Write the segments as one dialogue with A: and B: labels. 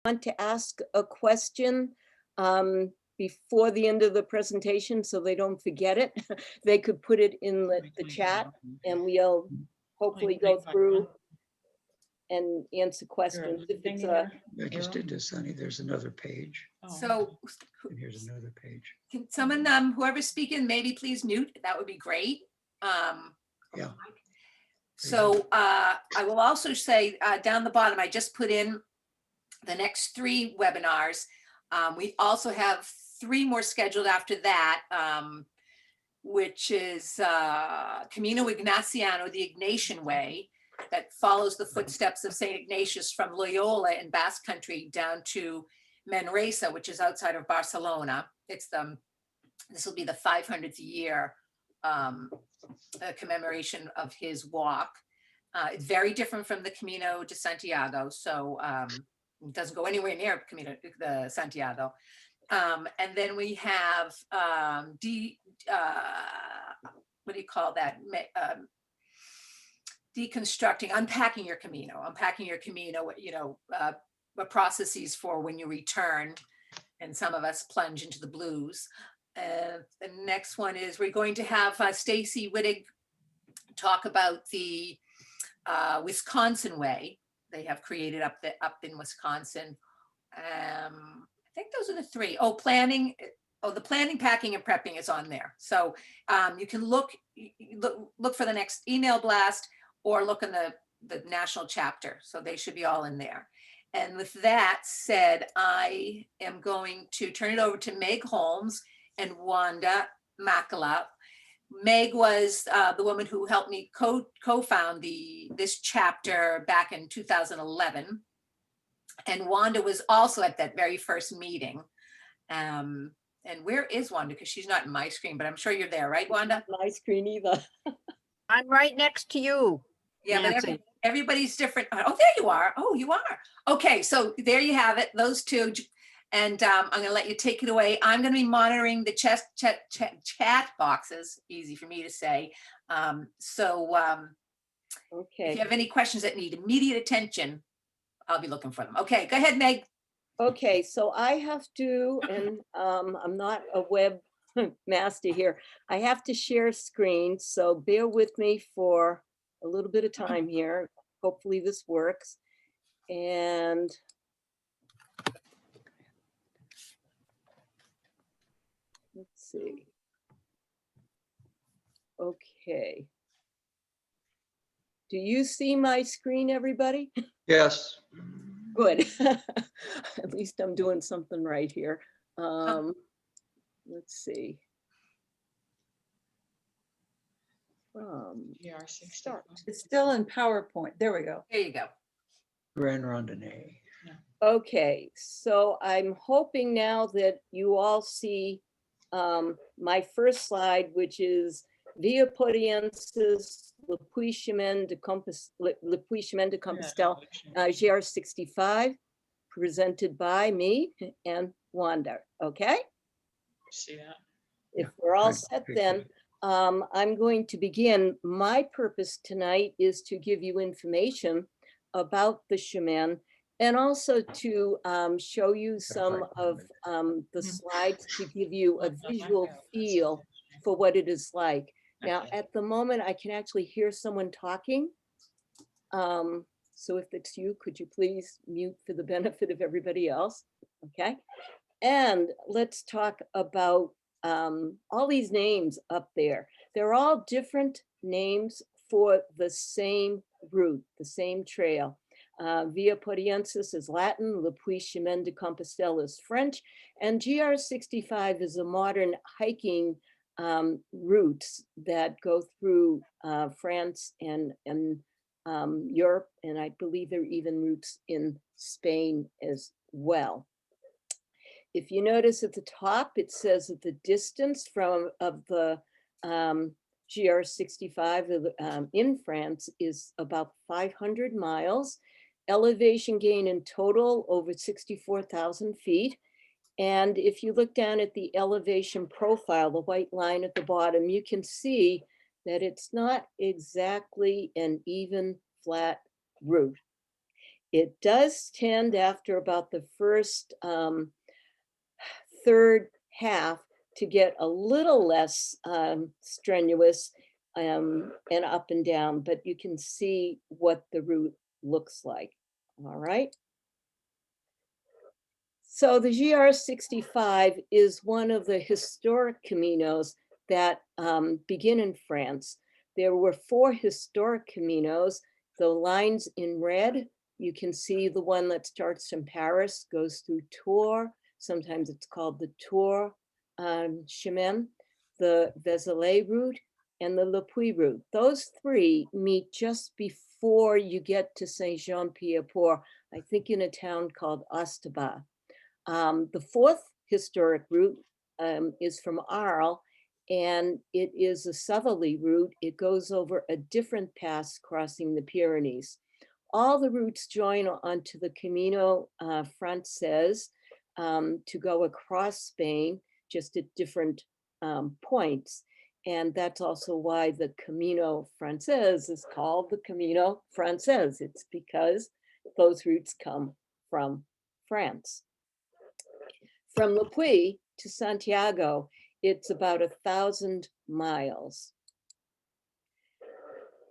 A: want to ask a question before the end of the presentation so they don't forget it, they could put it in the chat and we'll hopefully go through and answer questions. If it's a,
B: I just did this, honey. There's another page.
C: So
B: And here's another page.
C: can someone, whoever's speaking, maybe please mute? That would be great.
B: Yeah.
C: So I will also say down the bottom, I just put in the next 3 webinars. We also have 3 more scheduled after that, which is Camino Ignaciano, the Ignatian Way, that follows the footsteps of St. Ignatius from Loyola in Basque Country down to Manresa, which is outside of Barcelona. It's this will be the 500th year commemoration of his walk. It's very different from the Camino de Santiago, so it doesn't go anywhere near Camino de Santiago. And then we have what do you call that? Deconstructing, unpacking your Camino, what processes for when you return, and some of us plunge into the blues. The next one is we're going to have Stacy Wittig talk about the Wisconsin way they have created up in Wisconsin. I think those are the 3. Oh, planning. Oh, the planning, packing, and prepping is on there. So you can look for the next email blast or look in the national chapter. So they should be all in there. And with that said, I am going to turn it over to Meg Holmes and Wanda Makala. Meg was the woman who helped me co-found this chapter back in 2011. And Wanda was also at that very first meeting. And where is Wanda? Because she's not in my screen, but I'm sure you're there, right, Wanda?
A: my screen either.
D: I'm right next to you.
C: Yeah,
D: Nancy.
C: but everybody's different. Oh, there you are. Oh, you are. Okay, so there you have it, those 2. And I'm going to let you take it away. I'm going to be monitoring the chat boxes, easy for me to say. Okay. If you have any questions that need immediate attention, I'll be looking for them. Okay, go ahead, Meg.
A: Okay, so I have to, and I'm not a web master here. I have to share screen, so bear with me for a little bit of time here. Hopefully this works. And let's see. Okay. Do you see my screen, everybody?
B: Yes.
A: Good. At least I'm doing something right here. Let's see. Start.
E: It's still in PowerPoint. There we go.
C: There you go.
B: Grand Randonnée.
A: Okay, so I'm hoping now that you all see my first slide, which is Via Poriensis, LePuy Chemin de Compostelle, GR65, presented by me and Wanda, okay?
E: See that?
A: If we're all set then, I'm going to begin. My purpose tonight is to give you information about the Chemin and also to show you some of the slides to give you a visual feel for what it is like. Now, at the moment, I can actually hear someone talking. So if it's you, could you please mute for the benefit of everybody else? Okay. And let's talk about all these names up there. They're all different names for the same route, the same trail. Via Poriensis is Latin, LePuy Chemin de Compostelle is French, and GR65 is a modern hiking routes that go through France and Europe, and I believe there are even routes in Spain as well. If you notice at the top, it says that the distance of the GR65 in France is about 500 miles. Elevation gain in total over 64,000 feet. And if you look down at the elevation profile, the white line at the bottom, you can see that it's not exactly an even flat route. It does tend after about the first third half to get a little less strenuous and up and down, but you can see what the route looks like. All right. So the GR 65 is one of the historic caminos that begin in France. There were 4 historic caminos. The lines in red, you can see the one that starts from Paris, goes through Tours. Sometimes it's called the Tours Chemin, the Vézelay route, and the LePuy route. Those 3 meet just before you get to Saint-Jean-Pied-de-Port, I think in a town called Ostaba. The 4th historic route is from Arles, and it is a southerly route. It goes over a different pass crossing the Pyrenees. All the routes join onto the Camino Frances to go across Spain, just at different points. And that's also why the Camino Frances is called the Camino Frances. It's because those routes come from France. From LePuy to Santiago, it's about 1,000 miles.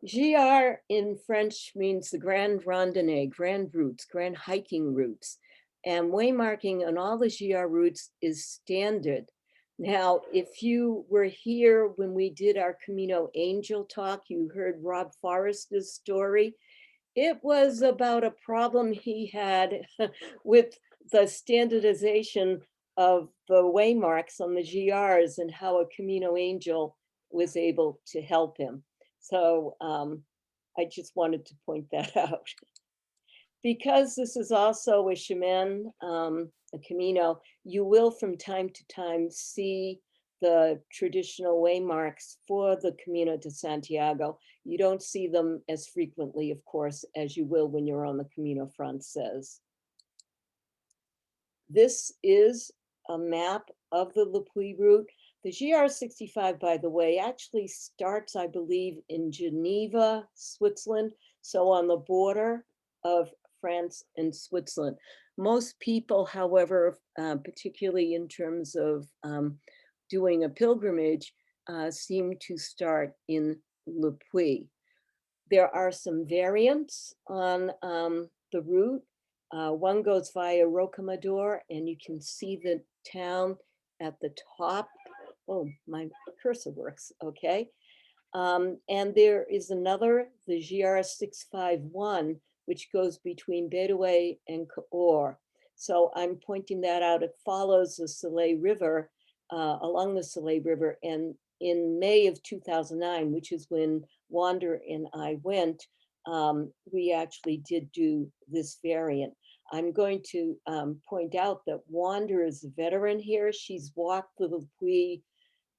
A: GR in French means the Grand Randonnée, grand routes, grand hiking routes. And waymarking on all the GR routes is standard. Now, if you were here when we did our Camino Angel talk, you heard Rob Forrester's story. It was about a problem he had with the standardization of the waymarks on the GRs and how a Camino Angel was able to help him. So I just wanted to point that out. Because this is also a chemin, a Camino, you will from time to time see the traditional waymarks for the Camino de Santiago. You don't see them as frequently, of course, as you will when you're on the Camino Frances. This is a map of the LePuy route. The GR 65, by the way, actually starts, I believe, in Geneva, Switzerland, so on the border of France and Switzerland. Most people, however, particularly in terms of doing a pilgrimage, seem to start in LePuy. There are some variants on the route. One goes via Rocamadour, and you can see the town at the top. Oh, my cursor works, okay. And there is another, the GR 651, which goes between Bedouin and Cahors. So I'm pointing that out. It follows the Soleil River, along the Soleil River. And in May of 2009, which is when Wander and I went, we actually did do this variant. I'm going to point out that Wander is a veteran here. She's walked the LePuy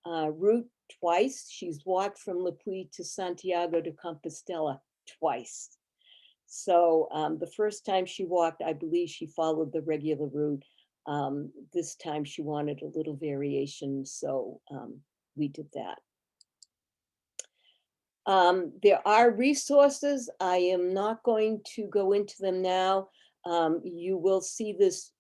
A: route twice. She's walked from LePuy to Santiago de Compostela twice. So the first time she walked, I believe she followed the regular route. This time she wanted a little variation, so we did that. There are resources. I am not going to go into them now. You will see this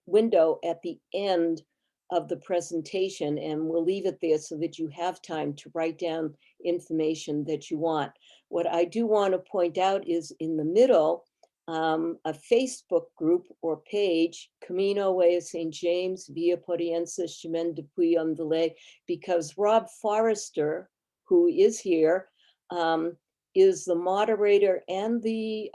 A: window at the end of the presentation, and we'll leave it there so that you have time to write down information that you want. What I do want to point out is in the middle, a Facebook group or page, Camino Way of St. James, Via Poriense, Chemin de Puy-en-Velay, because Rob Forrester, who is here, is the moderator and the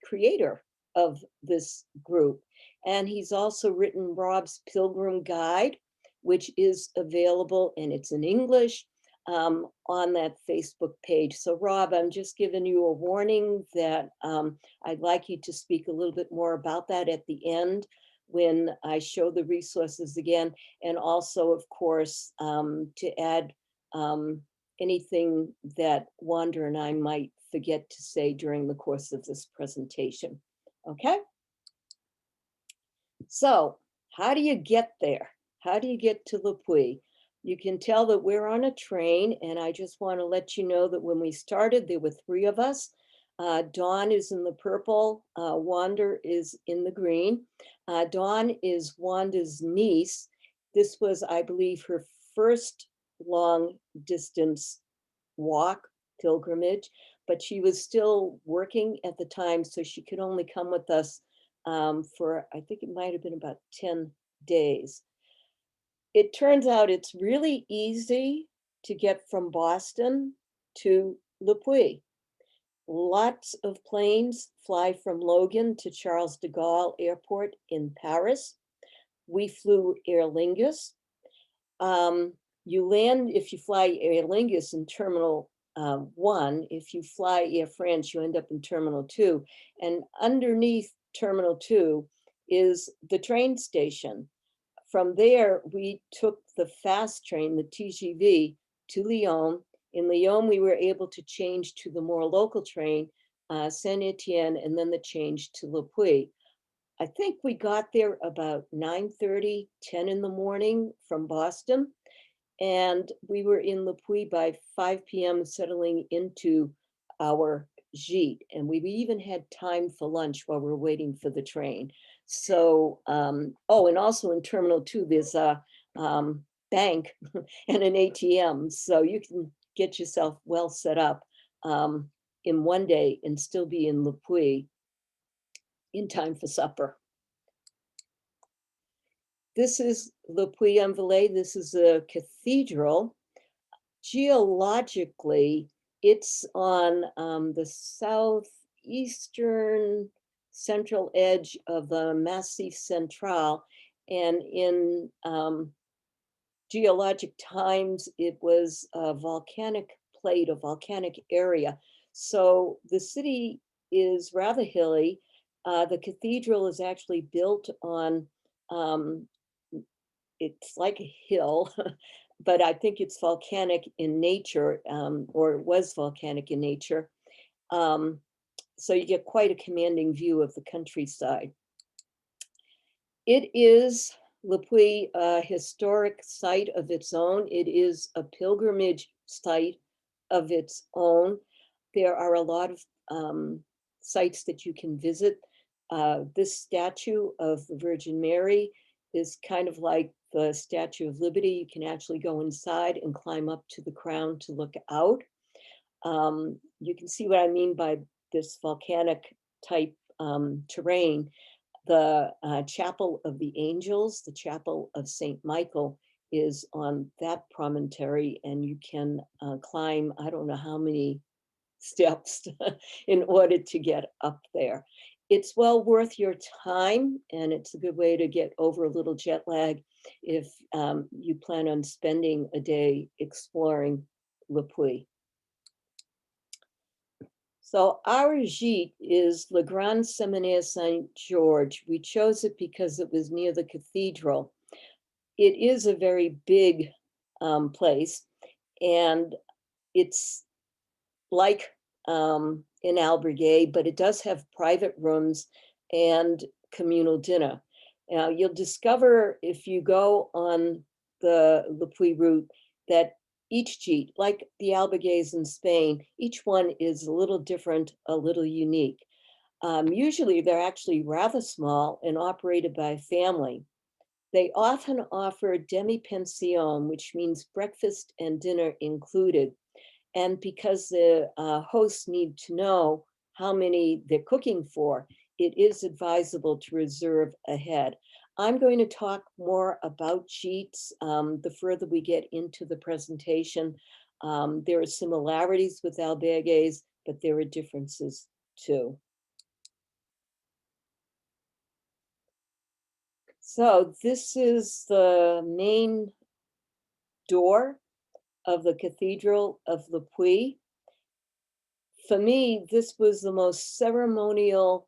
A: creator of this group. And he's also written Rob's Pilgrim Guide, which is available, and it's in English, on that Facebook page. So Rob, I'm just giving you a warning that I'd like you to speak a little bit more about that at the end when I show the resources again, and also, of course, to add anything that Wander and I might forget to say during the course of this presentation. Okay? So how do you get there? How do you get to LePuy? You can tell that we're on a train, and I just want to let you know that when we started, there were 3 of us. Dawn is in the purple. Wanda is in the green. Dawn is Wanda's niece. This was, I believe, her first long distance walk pilgrimage, but she was still working at the time, so she could only come with us for, I think it might have been about 10 days. It turns out it's really easy to get from Boston to LePuy. Lots of planes fly from Logan to Charles de Gaulle Airport in Paris. We flew Aer Lingus. You land, if you fly Aer Lingus, in Terminal 1. If you fly Air France, you end up in Terminal 2. And underneath Terminal 2 is the train station. From there, we took the fast train, the TGV, to Lyon. In Lyon, we were able to change to the more local train, Saint-Etienne, and then the change to Le Puy. I think we got there about 9:30, 10 in the morning from Boston. And we were in Le Puy by 5 p.m. settling into our gîte. And we even had time for lunch while we were waiting for the train. So, oh, and also in Terminal 2, there's a bank and an ATM. So you can get yourself well set up in one day and still be in Le Puy in time for supper. This is Le Puy-en-Velay. This is a cathedral. Geologically, it's on the southeastern central edge of the Massif Central. And in geologic times, it was a volcanic plate, a volcanic area. So the city is rather hilly. The cathedral is actually built on, it's like a hill, but I think it's volcanic in nature, or it was volcanic in nature. So you get quite a commanding view of the countryside. It is Le Puy, a historic site of its own. It is a pilgrimage site of its own. There are a lot of sites that you can visit. This statue of the Virgin Mary is kind of like the Statue of Liberty. You can actually go inside and climb up to the crown to look out. You can see what I mean by this volcanic type terrain. The Chapel of the Angels, the Chapel of St. Michael, is on that promontory, and you can climb, I don't know how many steps in order to get up there. It's well worth your time, and it's a good way to get over a little jet lag if you plan on spending a day exploring Le Puy. So our gîte is Le Grand Séminaire Saint-Georges. We chose it because it was near the cathedral. It is a very big place, and it's like in Albergay, but it does have private rooms and communal dinner. Now, you'll discover if you go on the Le Puy route that each gîte, like the albergays in Spain, each one is a little different, a little unique. Usually they're actually rather small and operated by a family. They often offer demi-pension, which means breakfast and dinner included. And because the hosts need to know how many they're cooking for, it is advisable to reserve ahead. I'm going to talk more about gîtes the further we get into the presentation. There are similarities with albergues, but there are differences too. So this is the main door of the Cathedral of Le Puy. For me, this was the most ceremonial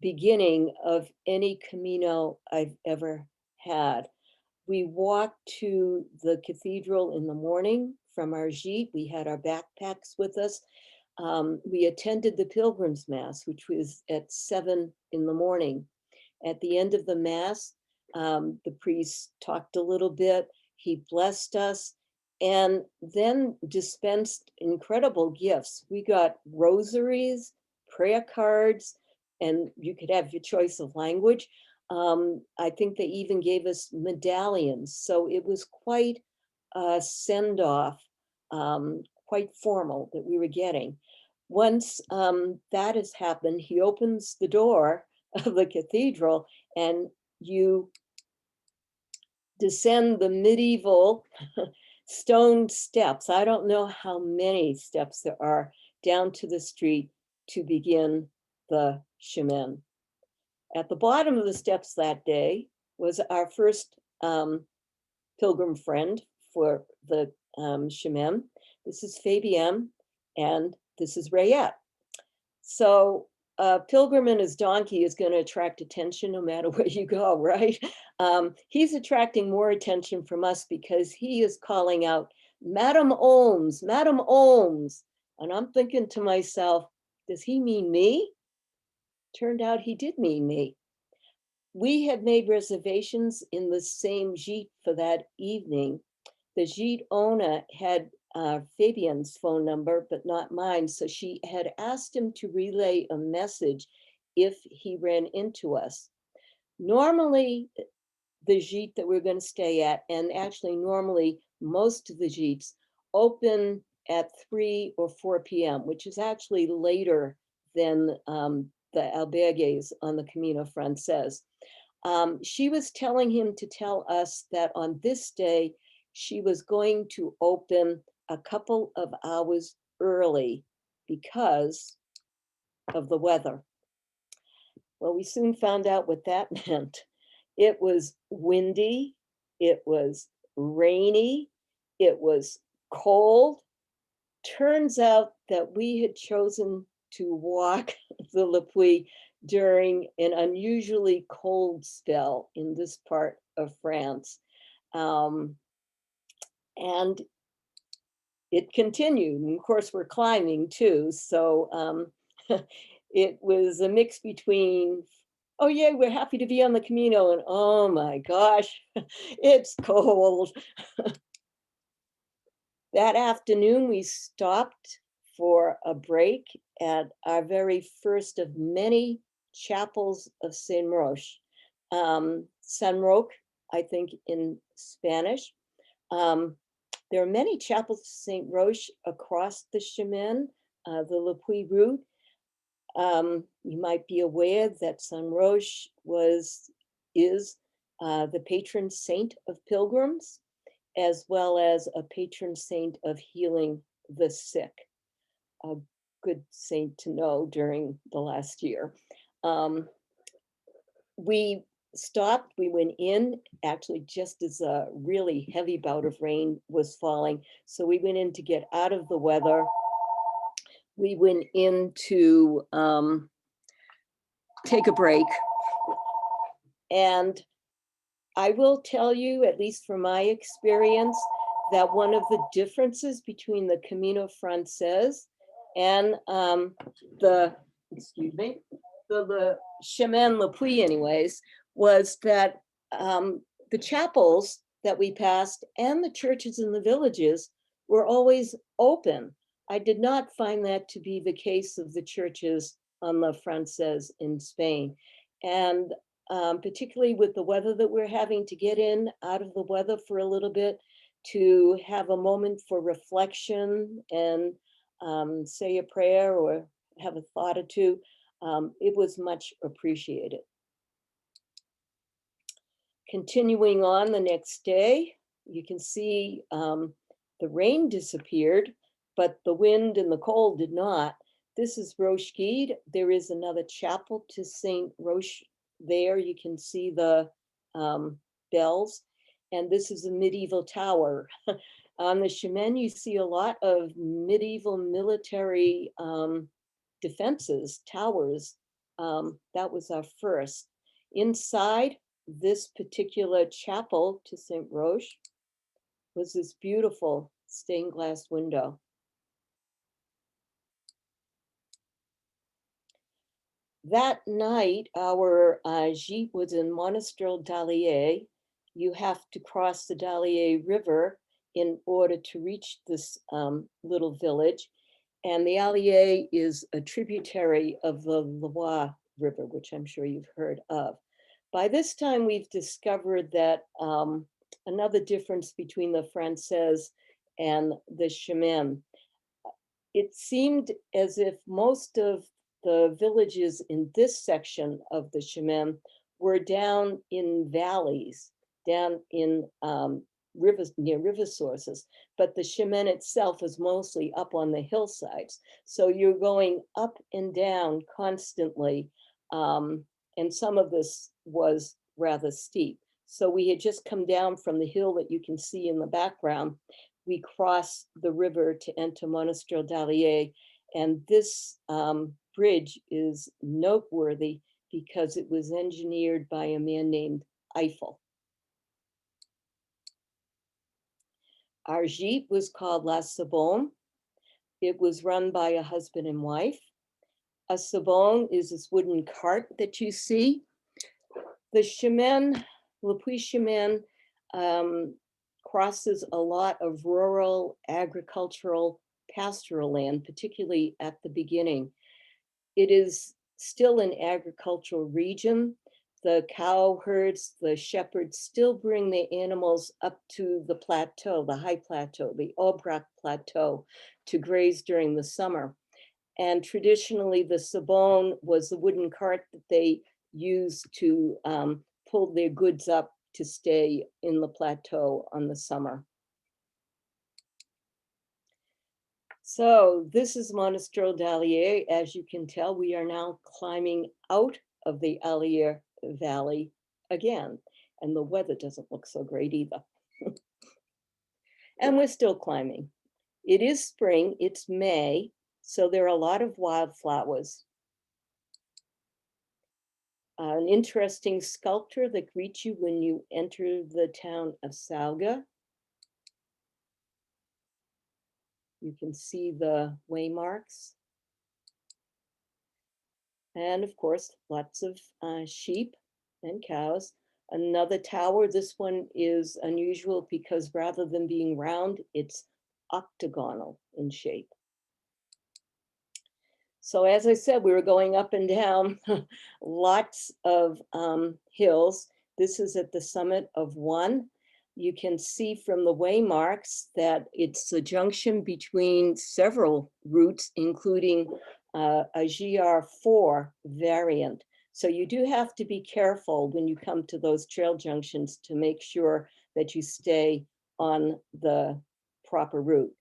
A: beginning of any Camino I've ever had. We walked to the cathedral in the morning from our gîte. We had our backpacks with us. We attended the Pilgrim's Mass, which was at 7 in the morning. At the end of the Mass, the priest talked a little bit. He blessed us. and then dispensed incredible gifts. We got rosaries, prayer cards, and you could have your choice of language. I think they even gave us medallions. So it was quite a send off, quite formal that we were getting. Once that has happened, he opens the door of the cathedral and you descend the medieval stone steps. I don't know how many steps there are down to the street to begin the shemen. At the bottom of the steps that day was our first pilgrim friend for the shemen. This is Fabienne, and this is Rayette. So a pilgrim and his donkey is going to attract attention no matter where you go, right? He's attracting more attention from us because he is calling out, Madam Olms, Madam Olms. And I'm thinking to myself, does he mean me? Turned out he did mean me. We had made reservations in the same gîte for that evening. The gîte owner had Fabienne's phone number, but not mine. So she had asked him to relay a message if he ran into us. Normally, the gîte that we're going to stay at, and actually normally most of the gîtes open at 3 or 4 p.m., which is actually later than the albergues on the Camino Frances. She was telling him to tell us that on this day, she was going to open a couple of hours early because of the weather. Well, we soon found out what that meant. It was windy, it was rainy, it was cold. Turns out that we had chosen to walk the LePuy during an unusually cold spell in this part of France. And it continued. And of course, we're climbing too. So it was a mix between, oh yeah, we're happy to be on the Camino, and oh my gosh, it's cold. That afternoon, we stopped for a break at our very first of many chapels of Saint Roch. San Roque, I think in Spanish. There are many chapels of Saint Roch across the Chemin, the LePuy route. You might be aware that Saint Roch is the patron saint of pilgrims, as well as a patron saint of healing the sick. A good saint to know during the last year. We stopped, we went in, actually just as a really heavy bout of rain was falling. So we went in to get out of the weather. We went in to take a break. And I will tell you, at least from my experience, that one of the differences between the Camino Frances and the Chemin LePuy anyways, was that the chapels that we passed and the churches in the villages were always open. I did not find that to be the case of the churches on the Frances in Spain. And particularly with the weather that we're having, to get in out of the weather for a little bit, to have a moment for reflection and say a prayer or have a thought or two, it was much appreciated. Continuing on the next day, you can see the rain disappeared, but the wind and the cold did not. This is Roche Guide. There is another chapel to Saint Roche there. You can see the bells. And this is a medieval tower. On the Chemin, you see a lot of medieval military defenses, towers. That was our first. Inside this particular chapel to Saint Roche was this beautiful stained glass window. That night, our gîte was in Monastrell d'Allier. You have to cross the Dallier River in order to reach this little village. And the Allier is a tributary of the Loire River, which I'm sure you've heard of. By this time, we've discovered that another difference between the Française and the Chemin. It seemed as if most of the villages in this section of the Chemin were down in valleys, down in rivers, near river sources, but the Chemin itself is mostly up on the hillsides. So you're going up and down constantly, and some of this was rather steep. So we had just come down from the hill that you can see in the background. We crossed the river to enter Monastery d'Allier, and this bridge is noteworthy because it was engineered by a man named Eiffel. Our gîte was called La Sabone. It was run by a husband and wife. A sabone is this wooden cart that you see. The Chemin, LePuy Chemin, crosses a lot of rural, agricultural, pastoral land, particularly at the beginning. It is still an agricultural region. The cow herds, the shepherds still bring the animals up to the plateau, the high plateau, the Aubrac Plateau, to graze during the summer. And traditionally, the sabone was the wooden cart that they used to pull their goods up to stay in the plateau on the summer. So this is Monastery d'Allier. As you can tell, we are now climbing out of the Allier Valley again, and the weather doesn't look so great either. And we're still climbing. It is spring, it's May, so there are a lot of wildflowers. An interesting sculpture that greets you when you enter the town of Sauga. You can see the waymarks. And of course, lots of sheep and cows. Another tower, this one is unusual because rather than being round, it's octagonal in shape. So as I said, we were going up and down lots of hills. This is at the summit of one. You can see from the waymarks that it's a junction between several routes, including a GR4 variant. So you do have to be careful when you come to those trail junctions to make sure that you stay on the proper route.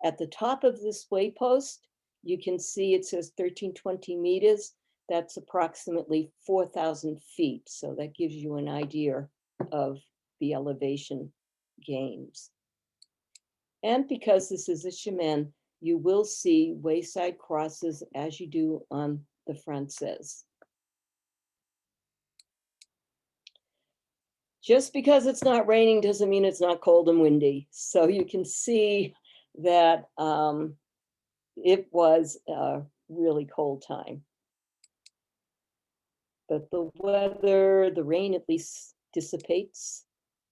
A: At the top of this waypost, you can see it says 1320 meters. That's approximately 4,000 feet. So that gives you an idea of the elevation gains. And because this is a Chemin, you will see wayside crosses as you do on the Française. Just because it's not raining doesn't mean it's not cold and windy. So you can see that it was a really cold time. But the weather, the rain at least dissipates,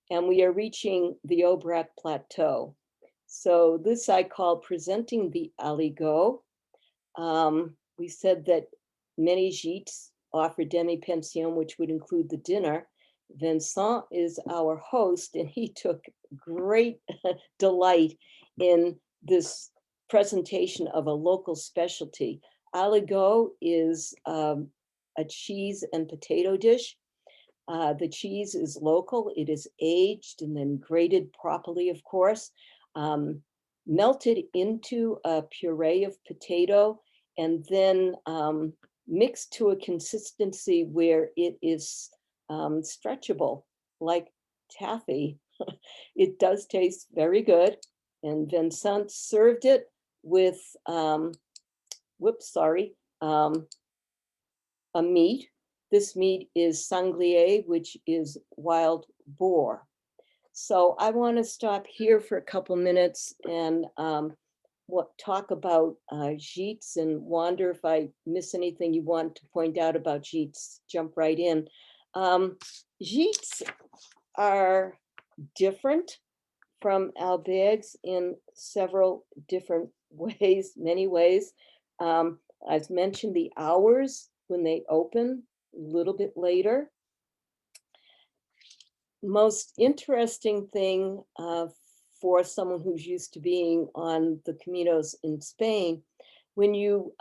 A: and we are reaching the Aubrac Plateau. So this I call presenting the Aligot. We said that many gîtes offer demi-pension, which would include the dinner. Vincent is our host, and he took great delight in this presentation of a local specialty. Aligot is a cheese and potato dish. The cheese is local. It is aged and then grated properly, of course, melted into a puree of potato, and then mixed to a consistency where it is stretchable, like taffy. It does taste very good. And Vincent served it with, a meat. This meat is sanglier, which is wild boar. So I want to stop here for a couple minutes and talk about gîtes, and Wanda, if I miss anything you want to point out about gîtes, jump right in. Gîtes are different from albergues in several different ways, many ways. I've mentioned the hours when they open, a little bit later. Most interesting thing for someone who's used to being on the Caminos in Spain, when you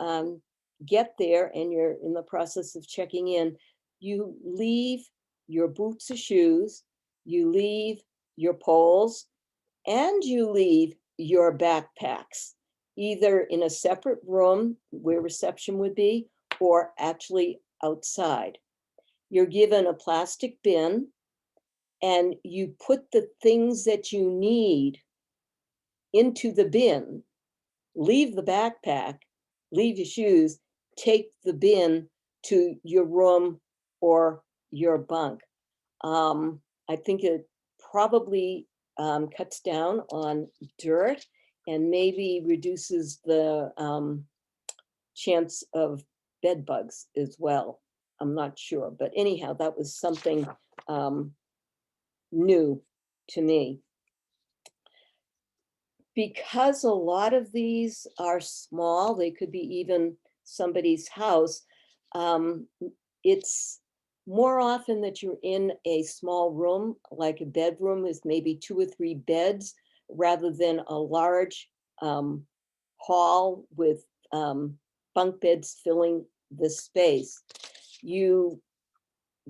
A: get there and you're in the process of checking in, you leave your boots or shoes, you leave your poles, and you leave your backpacks, either in a separate room where reception would be, or actually outside. You're given a plastic bin, and you put the things that you need into the bin, leave the backpack, leave your shoes, take the bin to your room or your bunk. I think it probably cuts down on dirt and maybe reduces the chance of bed bugs as well. I'm not sure, but anyhow, that was something new to me. Because a lot of these are small, they could be even somebody's house. It's more often that you're in a small room, like a bedroom is maybe 2 or 3 beds, rather than a large hall with bunk beds filling the space. You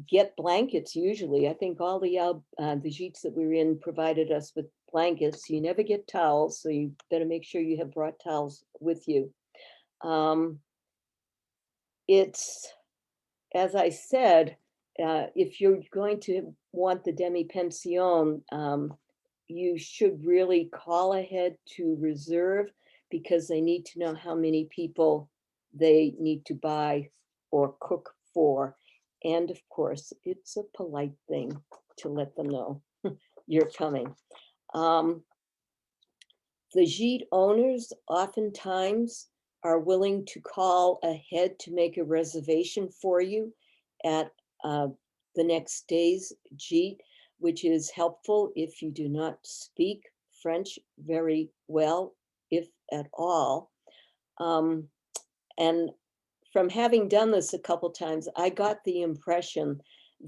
A: get blankets usually. I think all the gîtes that we were in provided us with blankets. You never get towels, so you better make sure you have brought towels with you. It's, as I said, if you're going to want the demi-pension, you should really call ahead to reserve, because they need to know how many people they need to buy or cook for. And of course, it's a polite thing to let them know you're coming. The gîte owners oftentimes are willing to call ahead to make a reservation for you at the next day's gîte, which is helpful if you do not speak French very well, if at all. And from having done this a couple times, I got the impression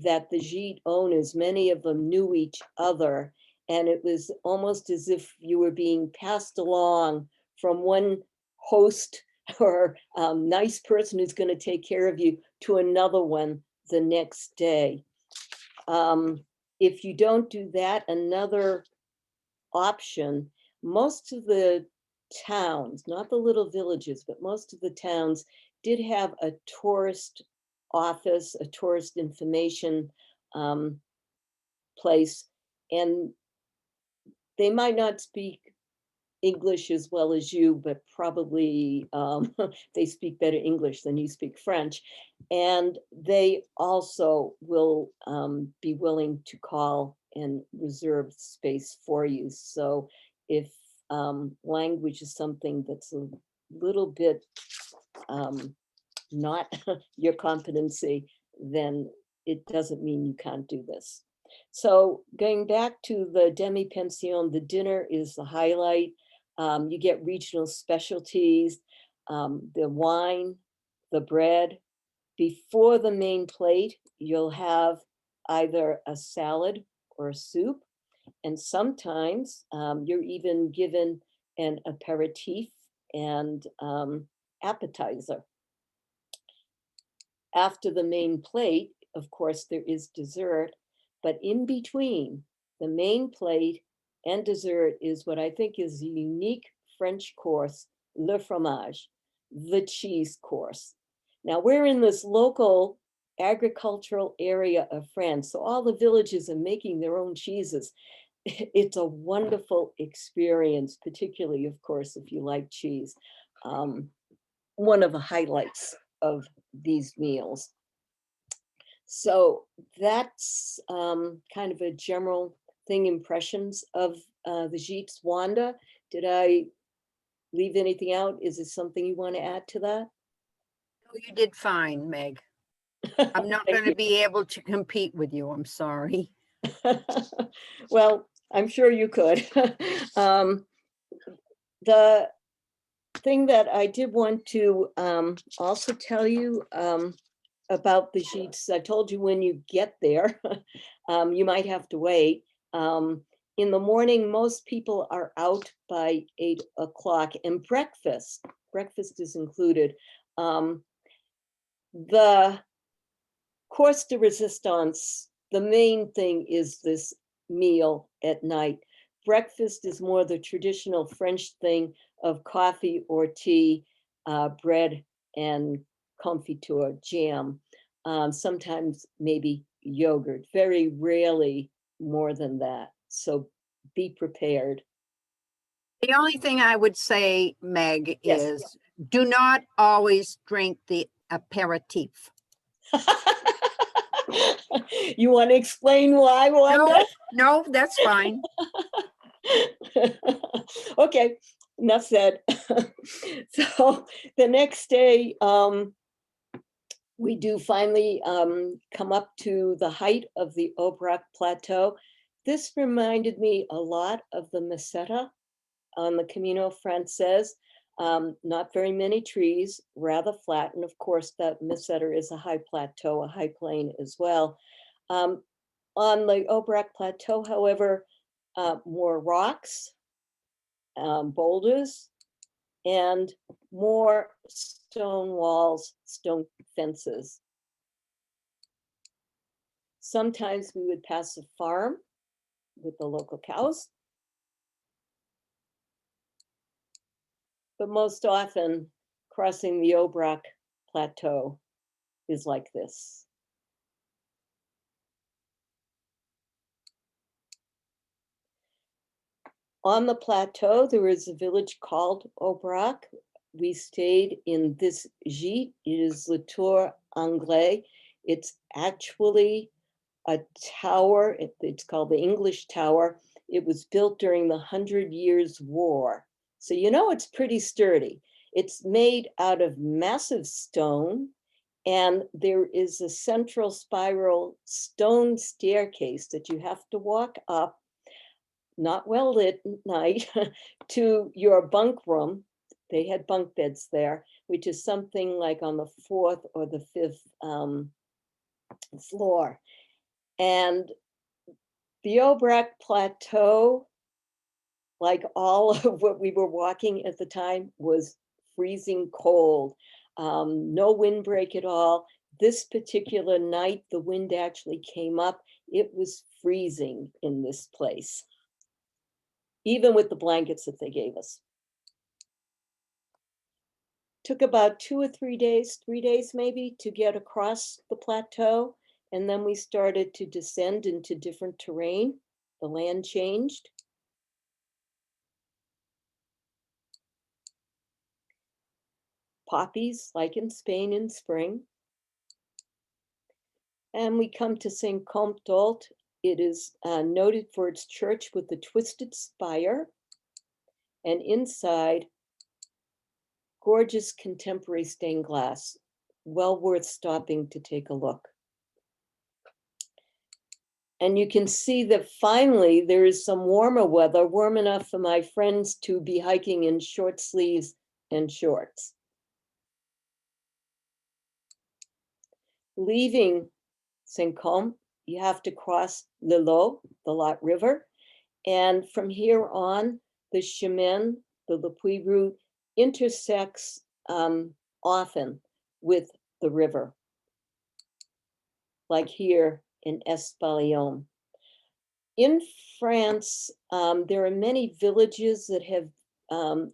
A: that the gîte owners, many of them knew each other, and it was almost as if you were being passed along from one host or nice person who's going to take care of you to another one the next day. If you don't do that, another option, most of the towns, not the little villages, but most of the towns did have a tourist office, a tourist information place, and they might not speak English as well as you, but probably they speak better English than you speak French. And they also will be willing to call and reserve space for you. So if language is something that's a little bit not your competency, then it doesn't mean you can't do this. So going back to the demi-pension, the dinner is the highlight. You get regional specialties, the wine, the bread. Before the main plate, you'll have either a salad or a soup. And sometimes you're even given an aperitif and appetizer. After the main plate, of course, there is dessert, but in between the main plate and dessert is what I think is a unique French course, le fromage, the cheese course. Now we're in this local agricultural area of France, so all the villages are making their own cheeses. It's a wonderful experience, particularly, of course, if you like cheese. One of the highlights of these meals. So that's kind of a general thing, impressions of the gîtes. Wanda, did I leave anything out? Is there something you want to add to that?
D: Oh, you did fine, Meg. I'm not going to be able to compete with you. I'm sorry.
A: Well, I'm sure you could. The thing that I did want to also tell you about the sheets, I told you when you get there, you might have to wait. In the morning, most people are out by 8 o'clock, and breakfast is included. The course de resistance, the main thing is this meal at night. Breakfast is more the traditional French thing of coffee or tea, bread and confiture, jam, sometimes maybe yogurt, very rarely more than that. So be prepared.
D: The only thing I would say, Meg,
A: Yes.
D: is do not always drink the aperitif.
A: You want to explain why, Wanda?
D: No, that's fine.
A: Okay, enough said. So the next day, we do finally come up to the height of the Aubrac Plateau. This reminded me a lot of the Meseta on the Camino Frances. Not very many trees, rather flat. And of course, that Meseta is a high plateau, a high plain as well. On the Aubrac Plateau, however, more rocks, boulders, and more stone walls, stone fences. Sometimes we would pass a farm with the local cows, but most often crossing the Aubrac Plateau is like this. On the plateau, there is a village called Aubrac. We stayed in this gîte. It is Le Tour Anglais. It's actually a tower. It's called the English Tower. It was built during the 100 Years' War. So you know it's pretty sturdy. It's made out of massive stone, and there is a central spiral stone staircase that you have to walk up, not well lit at night, to your bunk room. They had bunk beds there, which is something like on the 4th or the 5th floor. And the Aubrac Plateau, like all of what we were walking at the time, was freezing cold. No windbreak at all. This particular night, the wind actually came up. It was freezing in this place, even with the blankets that they gave us. Took about 2 or 3 days, 3 days maybe, to get across the plateau. And then we started to descend into different terrain. The land changed. Poppies, like in Spain in spring. And we come to St. Comte d'Ault. It is noted for its church with the twisted spire. And inside, gorgeous contemporary stained glass. Well worth stopping to take a look. And you can see that finally there is some warmer weather, warm enough for my friends to be hiking in short sleeves and shorts. Leaving St. Comte, you have to cross Le Lot, the Lot River. And from here on, the Chemin, the LePuy route, intersects often with the river, like here in Espalion. In France, there are many villages that have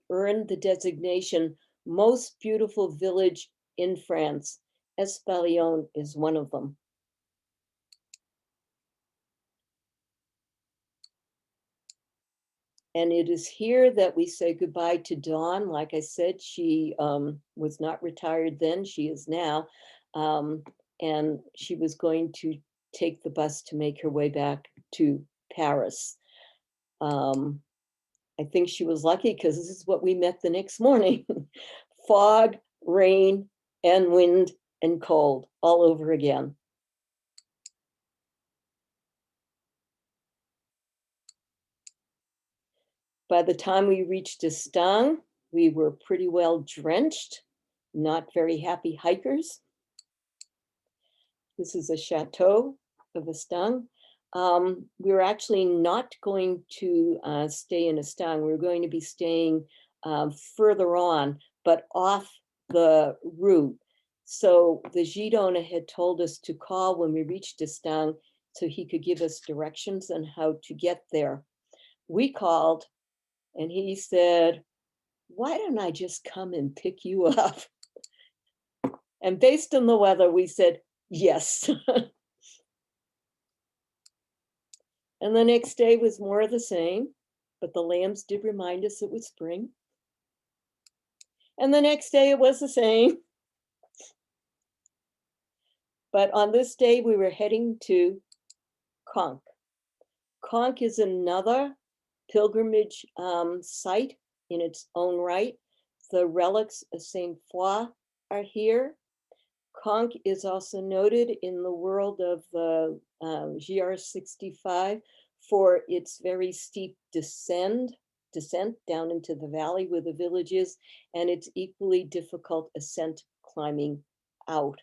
A: earned the designation most beautiful village in France. Espalion is one of them. And it is here that we say goodbye to Dawn. Like I said, she was not retired then, she is now. And she was going to take the bus to make her way back to Paris. I think she was lucky because this is what we met the next morning. Fog, rain, and wind and cold all over again. By the time we reached Estang, we were pretty well drenched, not very happy hikers. This is a chateau of Estang. We were actually not going to stay in Estang. We were going to be staying further on, but off the route. So the gîte owner had told us to call when we reached Estang so he could give us directions on how to get there. We called and he said, why don't I just come and pick you up? And based on the weather, we said, yes. And the next day was more of the same, but the lambs did remind us it was spring. And the next day it was the same. But on this day, we were heading to Conques. Conques is another pilgrimage site in its own right. The relics of Saint Foy are here. Conques is also noted in the world of the GR65 for its very steep descent down into the valley where the village is, and its equally difficult ascent climbing out.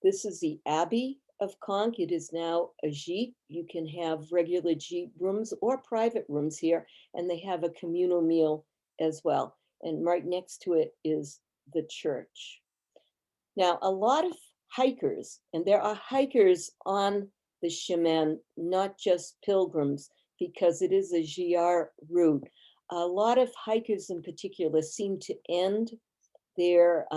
A: This is the Abbey of Conques. It is now a gîte. You can have regular gîte rooms or private rooms here, and they have a communal meal as well. And right next to it is the church. Now, a lot of hikers, and there are hikers on the Chemin, not just pilgrims, because it is a GR route. A lot of hikers in particular seem to end their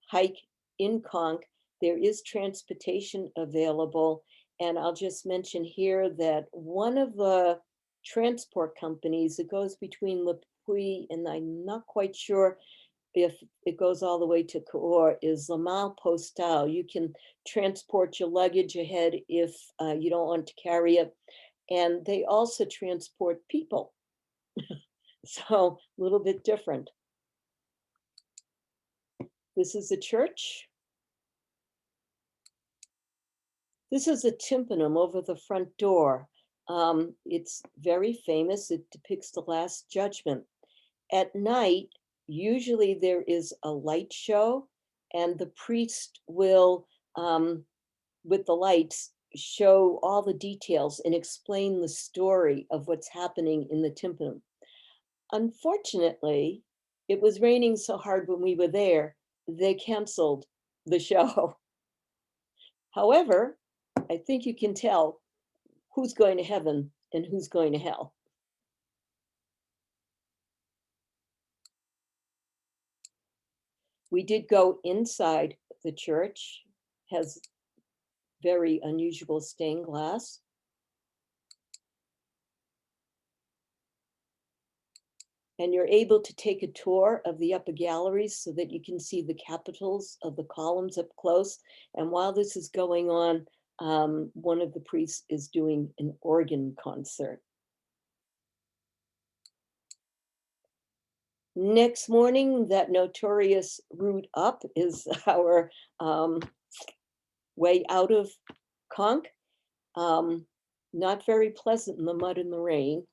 A: hike in Conques. There is transportation available. And I'll just mention here that one of the transport companies that goes between LePuy and I'm not quite sure if it goes all the way to Cahors is La Malle Postal. You can transport your luggage ahead if you don't want to carry it. And they also transport people. So a little bit different. This is a church. This is a tympanum over the front door. It's very famous. It depicts the Last Judgment. At night, usually there is a light show, and the priest will, with the lights, show all the details and explain the story of what's happening in the tympanum. Unfortunately, it was raining so hard when we were there, they canceled the show. However, I think you can tell who's going to heaven and who's going to hell. We did go inside the church, has very unusual stained glass. And you're able to take a tour of the upper galleries so that you can see the capitals of the columns up close. And while this is going on, one of the priests is doing an organ concert. Next morning, that notorious route up is our way out of Conques. Not very pleasant in the mud and the rain,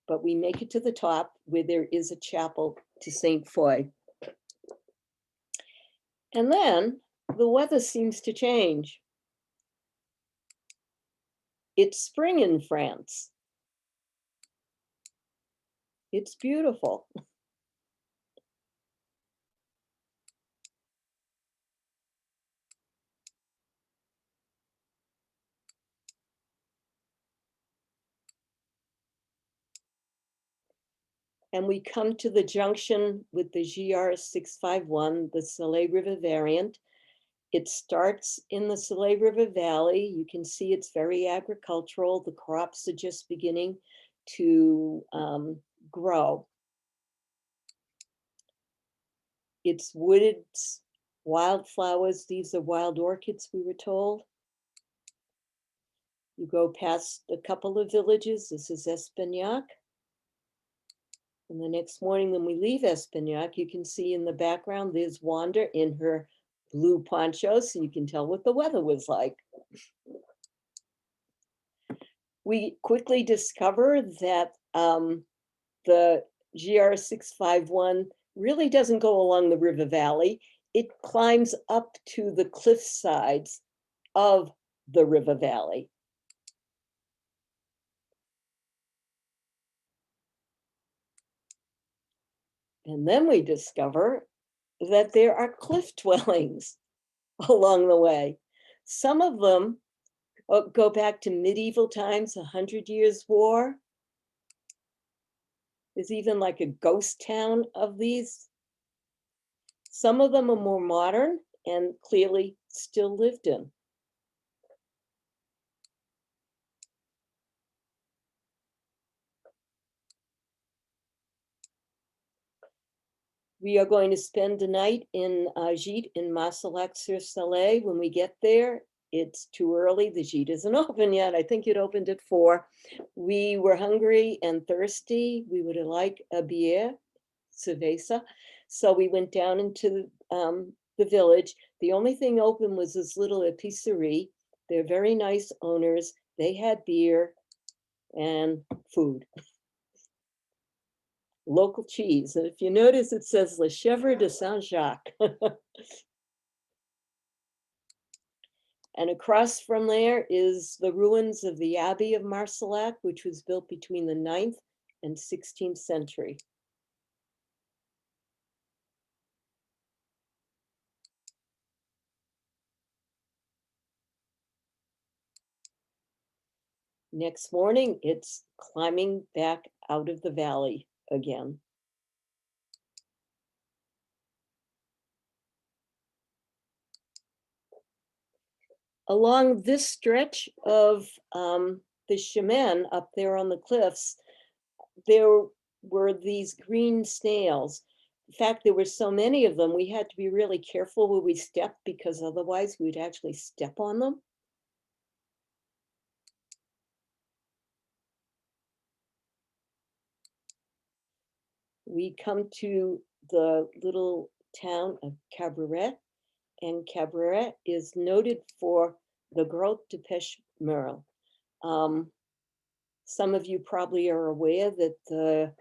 A: but we make it to the top where there is a chapel to Saint Foy. And then the weather seems to change. It's spring in France. It's beautiful. And we come to the junction with the GR651, the Soleil River variant. It starts in the Soleil River Valley. You can see it's very agricultural. The crops are just beginning to grow. It's wooded, wildflowers. These are wild orchids, we were told. You go past a couple of villages. This is Espagnac. And the next morning when we leave Espagnac, you can see in the background, there's Wanda in her blue poncho, so you can tell what the weather was like. We quickly discover that the GR 651 really doesn't go along the river valley. It climbs up to the cliff sides of the river valley. And then we discover that there are cliff dwellings along the way. Some of them go back to medieval times, 100 Years' War. There's even like a ghost town of these. Some of them are more modern and clearly still lived in. We are going to spend the night in Gite in Marcillac-sur-Salé. When we get there, it's too early. The Gite isn't open yet. I think it opened at 4. We were hungry and thirsty. We would like a bière, cerveza. So we went down into the village. The only thing open was this little épicerie. They're very nice owners. They had beer and food. Local cheese. And if you notice, it says Le Chèvre de Saint-Jacques. And across from there is the ruins of the Abbey of Marcillac, which was built between the 9th and 16th century. Next morning, it's climbing back out of the valley again. Along this stretch of the chemin up there on the cliffs, there were these green snails. In fact, there were so many of them, we had to be really careful where we stepped because otherwise we'd actually step on them. We come to the little town of Cabaret, and Cabaret is noted for the Grotte de Pêche Merle. Some of you probably are aware that there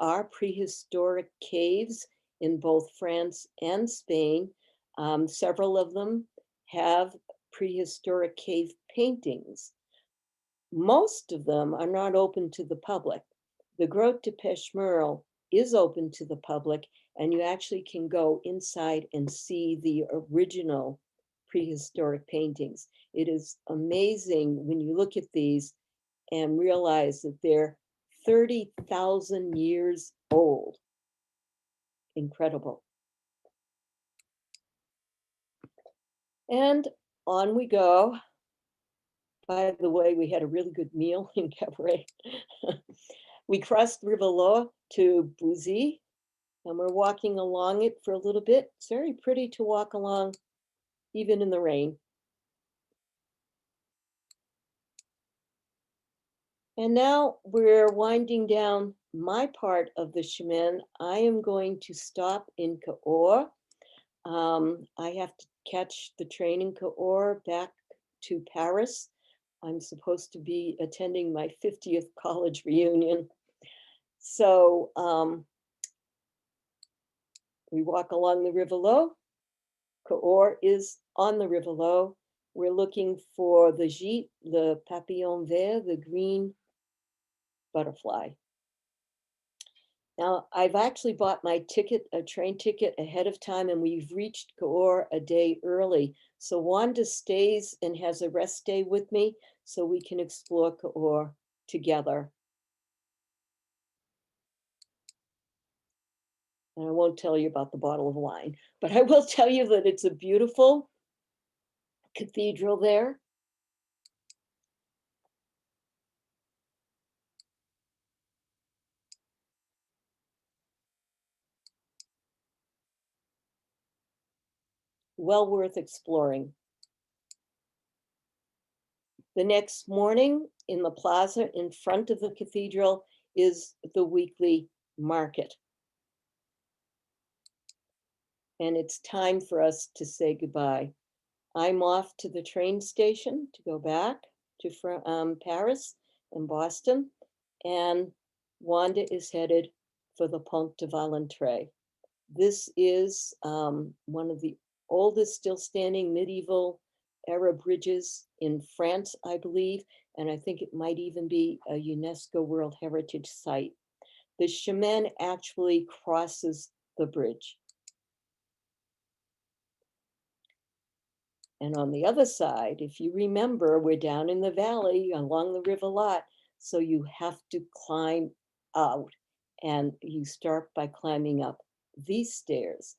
A: are prehistoric caves in both France and Spain. Several of them have prehistoric cave paintings. Most of them are not open to the public. The Grotte de Pêche Merle is open to the public, and you actually can go inside and see the original prehistoric paintings. It is amazing when you look at these and realize that they're 30,000 years old. Incredible. And on we go. By the way, we had a really good meal in Cabaret. We crossed River Loire to Bouzy, and we're walking along it for a little bit. It's very pretty to walk along, even in the rain. And now we're winding down my part of the chemin. I am going to stop in Cahors. I have to catch the train in Cahors back to Paris. I'm supposed to be attending my 50th college reunion. So we walk along the River Loire. Cahors is on the River Loire. We're looking for the Gite, the papillon vert, the green butterfly. Now, I've actually bought my ticket, a train ticket ahead of time, and we've reached Cahors a day early. So Wanda stays and has a rest day with me so we can explore Cahors together. And I won't tell you about the bottle of wine, but I will tell you that it's a beautiful cathedral there. Well worth exploring. The next morning in the plaza in front of the cathedral is the weekly market. And it's time for us to say goodbye. I'm off to the train station to go back. to Paris and Boston, and Wanda is headed for the Pont de Valentre. This is one of the oldest still standing medieval era bridges in France, I believe, and I think it might even be a UNESCO World Heritage Site. The chemin actually crosses the bridge. And on the other side, if you remember, we're down in the valley along the river lot, so you have to climb out, and you start by climbing up these stairs.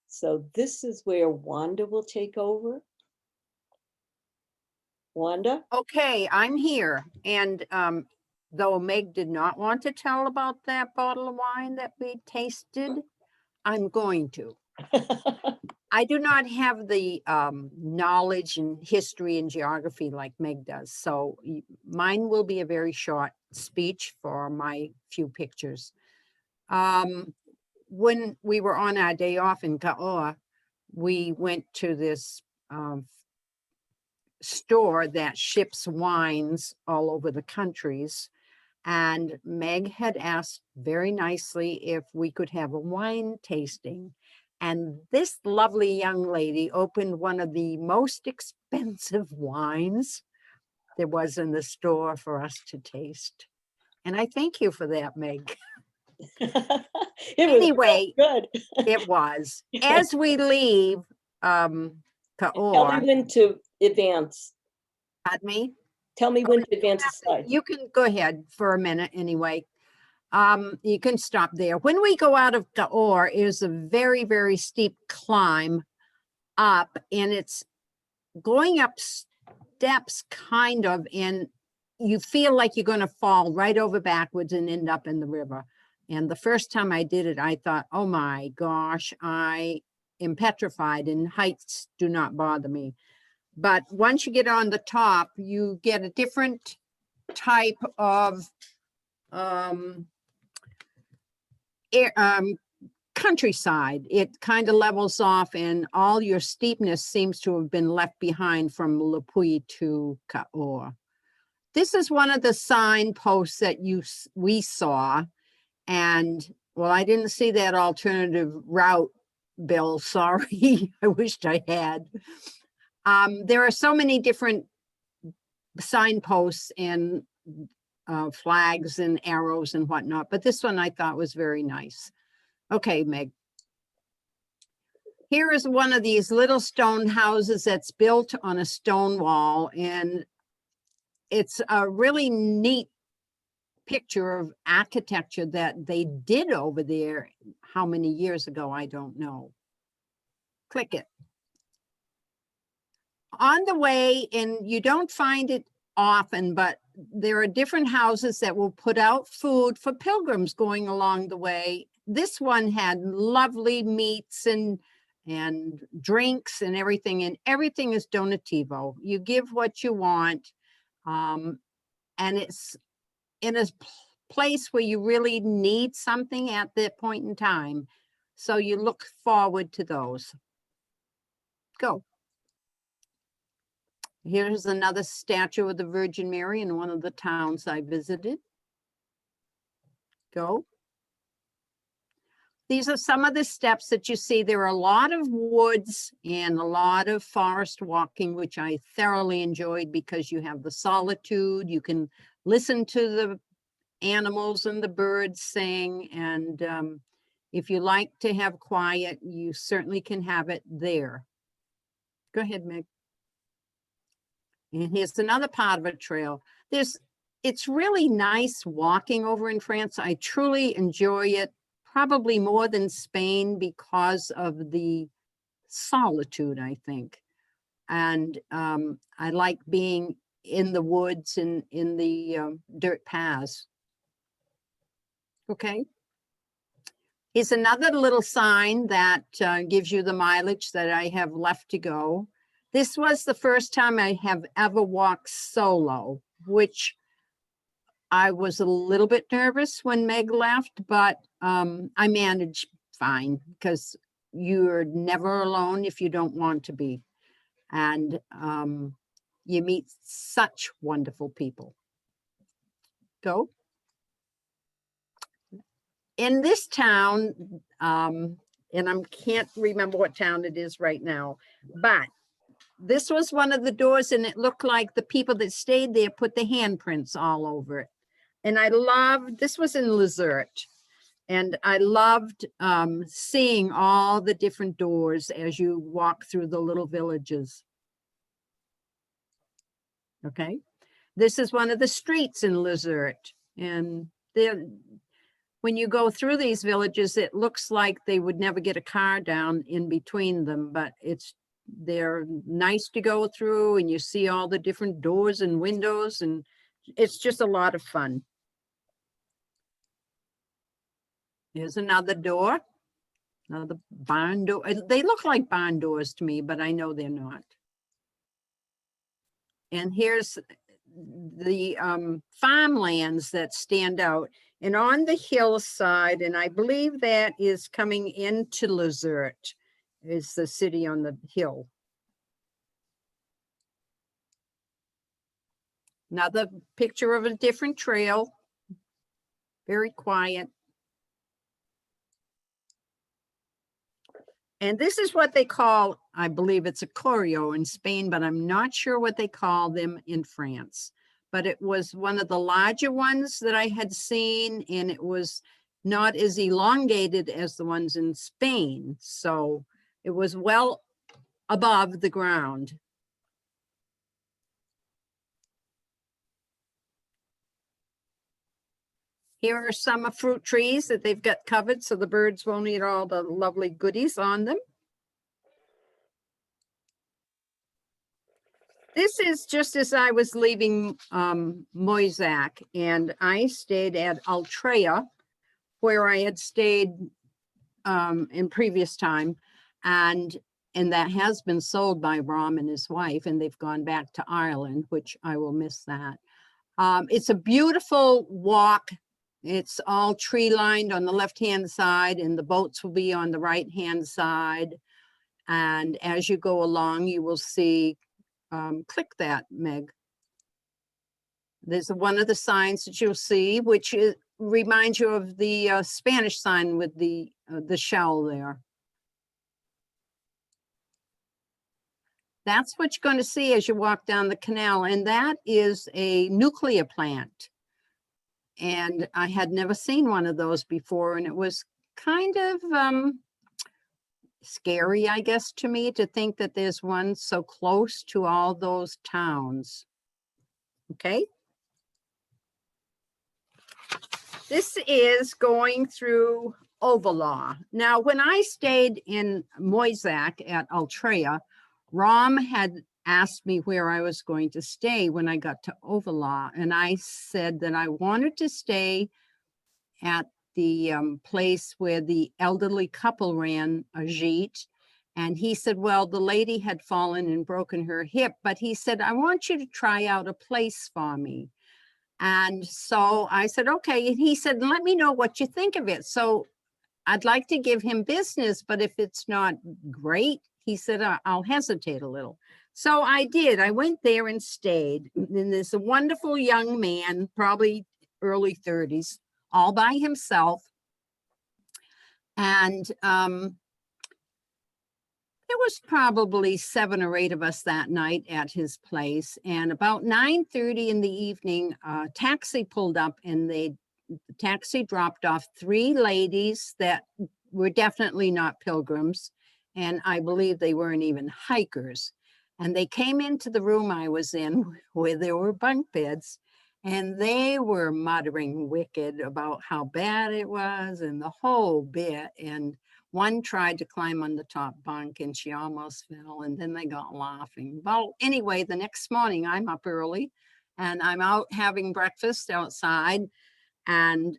A: So this is where Wanda will take over. Wanda?
D: Okay, I'm here. And though Meg did not want to tell about that bottle of wine that we tasted, I'm going to. I do not have the knowledge and history and geography like Meg does. So mine will be a very short speech for my few pictures. When we were on our day off in Ka'oa, we went to this store that ships wines all over the countries. And Meg had asked very nicely if we could have a wine tasting. And this lovely young lady opened one of the most expensive wines there was in the store for us to taste. And I thank you for that, Meg.
A: It was
D: Anyway,
A: good.
D: it was. As we leave
A: Tell me
D: Ka'oa,
A: when to advance.
D: pardon me?
A: Tell me when to advance the slide.
D: You can go ahead for a minute anyway. You can stop there. When we go out of Ka'oa, is a very, very steep climb up, and it's going up steps kind of, and you feel like you're going to fall right over backwards and end up in the river. And the first time I did it, I thought, oh my gosh, I am petrified, and heights do not bother me. But once you get on the top, you get a different type of countryside. It kind of levels off, and all your steepness seems to have been left behind from LePuy to Ka'oa. This is one of the signposts that we saw, and well, I didn't see that alternative route, Bill. Sorry, I wished I had. There are so many different signposts and flags and arrows and whatnot, but this one I thought was very nice. Okay, Meg. Here is one of these little stone houses that's built on a stone wall, and it's a really neat picture of architecture that they did over there. How many years ago, I don't know. Click it. On the way, and you don't find it often, but there are different houses that will put out food for pilgrims going along the way. This one had lovely meats and drinks and everything is donativo. You give what you want, and it's in a place where you really need something at that point in time. So you look forward to those. Go. Here's another statue of the Virgin Mary in one of the towns I visited. Go. These are some of the steps that you see. There are a lot of woods and a lot of forest walking, which I thoroughly enjoyed because you have the solitude. You can listen to the animals and the birds sing. And if you like to have quiet, you certainly can have it there. Go ahead, Meg. And here's another part of a trail. It's really nice walking over in France. I truly enjoy it, probably more than Spain because of the solitude, I think. And I like being in the woods and in the dirt paths. Okay. Here's another little sign that gives you the mileage that I have left to go. This was the first time I have ever walked solo, which I was a little bit nervous when Meg left, but I managed fine because you're never alone if you don't want to be. And you meet such wonderful people. Go. In this town, and I can't remember what town it is right now, but this was one of the doors and it looked like the people that stayed there put the handprints all over it. And I loved, this was in Lizert, and I loved seeing all the different doors as you walk through the little villages. Okay, this is one of the streets in Lizert, and there, when you go through these villages, it looks like they would never get a car down in between them, but they're nice to go through, and you see all the different doors and windows, and it's just a lot of fun. Here's another door, another barn door. They look like barn doors to me, but I know they're not. And here's the farmlands that stand out. And on the hillside, and I believe that is coming into Lizert, is the city on the hill. Another picture of a different trail, very quiet. And this is what they call, I believe it's a choreo in Spain, but I'm not sure what they call them in France. But it was one of the larger ones that I had seen, and it was not as elongated as the ones in Spain. So it was well above the ground. Here are some fruit trees that they've got covered so the birds won't eat all the lovely goodies on them. This is just as I was leaving Moisac, and I stayed at Altrea, where I had stayed in previous time, and that has been sold by Rom and his wife, and they've gone back to Ireland, which I will miss that. It's a beautiful walk. It's all tree lined on the left-hand side, and the boats will be on the right-hand side. And as you go along, you will see, click that, Meg. There's one of the signs that you'll see, which reminds you of the Spanish sign with the shell there. That's what you're going to see as you walk down the canal, and that is a nuclear plant. And I had never seen one of those before, and it was kind of scary, I guess, to me to think that there's one so close to all those towns. Okay. This is going through Overlaw. Now, when I stayed in Moisac at Altrea, Rom had asked me where I was going to stay when I got to Overlaw, and I said that I wanted to stay at the place where the elderly couple ran a gîte. And he said, well, the lady had fallen and broken her hip, but he said, I want you to try out a place for me. And so I said, okay. And he said, let me know what you think of it. So I'd like to give him business, but if it's not great, he said, I'll hesitate a little. So I did. I went there and stayed. And there's a wonderful young man, probably early 30s, all by himself. And there was probably 7 or 8 of us that night at his place. And about 9:30 in the evening, a taxi pulled up, and the taxi dropped off 3 ladies that were definitely not pilgrims. And I believe they weren't even hikers. And they came into the room I was in where there were bunk beds, and they were muttering wicked about how bad it was and the whole bit. And one tried to climb on the top bunk and she almost fell, and then they got laughing. Well, anyway, the next morning I'm up early and I'm out having breakfast outside, and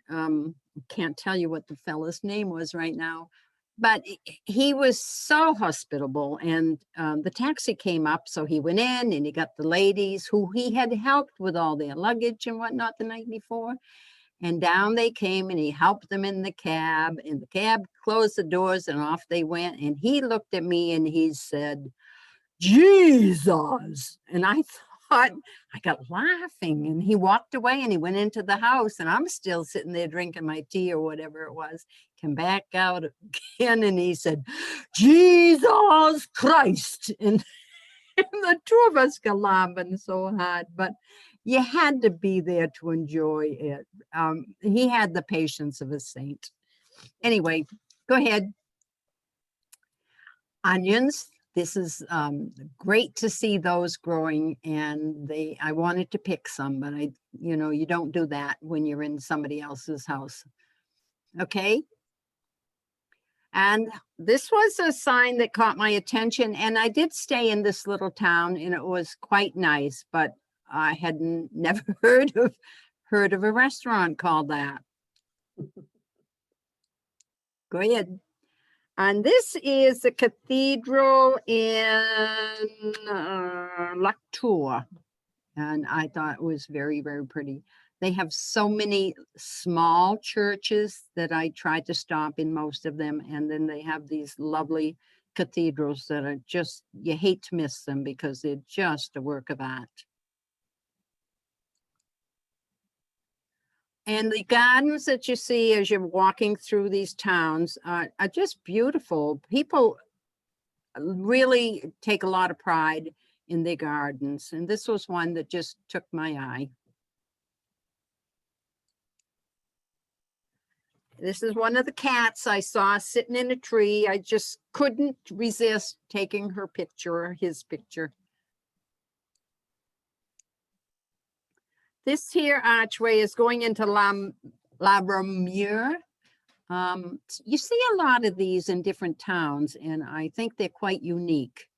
D: can't tell you what the fella's name was right now, but he was so hospitable. And the taxi came up, so he went in and he got the ladies who he had helped with all their luggage and whatnot the night before. And down they came, and he helped them in the cab, and the cab closed the doors and off they went. And he looked at me and he said, Jesus. And I But I got laughing and he walked away and he went into the house and I'm still sitting there drinking my tea or whatever it was. Came back out again and he said, Jesus Christ. And the two of us got laughing so hard, but you had to be there to enjoy it. He had the patience of a saint. Anyway, go ahead. Onions. This is great to see those growing, and I wanted to pick some, but you don't do that when you're in somebody else's house. Okay. And this was a sign that caught my attention, and I did stay in this little town and it was quite nice, but I had never heard of a restaurant called that. Go ahead. And this is the cathedral in Latour. And I thought it was very, very pretty. They have so many small churches that I tried to stop in most of them. And then they have these lovely cathedrals that are just, you hate to miss them because they're just a work of art. And the gardens that you see as you're walking through these towns are just beautiful. People really take a lot of pride in their gardens. And this was one that just took my eye. This is one of the cats I saw sitting in a tree. I just couldn't resist taking her picture, his picture. This here archway is going into La Ramure. You see a lot of these in different towns, and I think they're quite unique.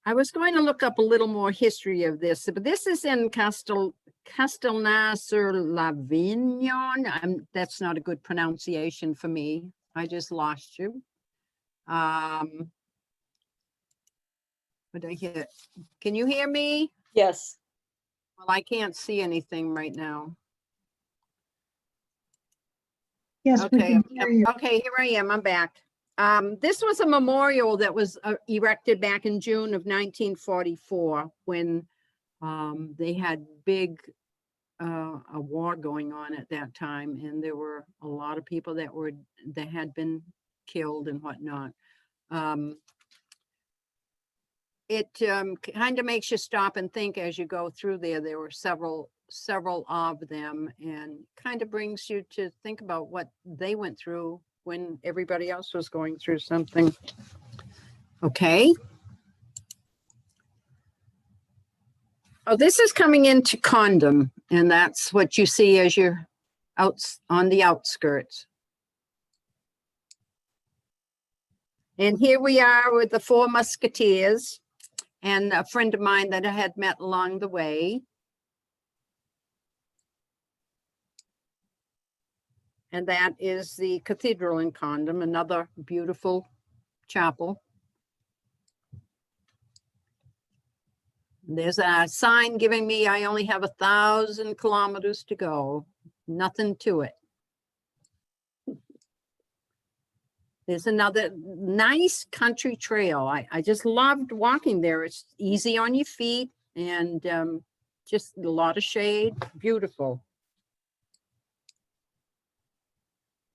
D: I was going to look up a little more history of this, but this is in Castelnau-sur-Lavignon. That's not a good pronunciation for me. I just lost you. What did I hit? Can you hear me?
A: Yes.
D: Well, I can't see anything right now.
F: Yes, we
D: Okay,
F: can hear you.
D: okay, here I am. I'm back. This was a memorial that was erected back in June of 1944 when they had a war going on at that time, and there were a lot of people that had been killed and whatnot. It kind of makes you stop and think as you go through there. There were several of them, and kind of brings you to think about what they went through when everybody else was going through something. Okay. Oh, this is coming into Condom, and that's what you see as you're out on the outskirts. And here we are with the Four Musketeers and a friend of mine that I had met along the way. And that is the cathedral in Condom, another beautiful chapel. There's a sign giving me I only have 1,000 kilometers to go. Nothing to it. There's another nice country trail. I just loved walking there. It's easy on your feet and just a lot of shade. Beautiful.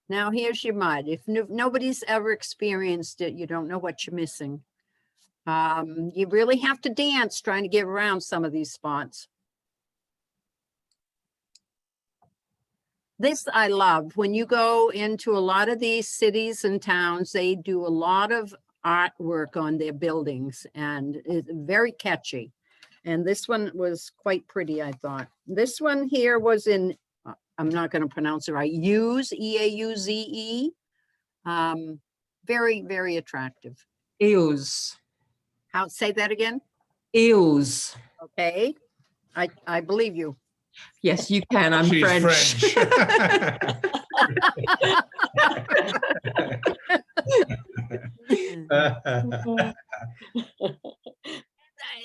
D: Now here's your mud. If nobody's ever experienced it, you don't know what you're missing. You really have to dance trying to get around some of these spots. This I love. When you go into a lot of these cities and towns, they do a lot of artwork on their buildings, and it's very catchy. And this one was quite pretty, I thought. This one here was in, I'm not going to pronounce it right, Euze, E-A-U-Z-E. Very, very attractive.
G: Eels.
D: How, say that again?
G: Eels.
D: Okay, I believe you.
G: Yes, you can. I'm
H: She's
G: French.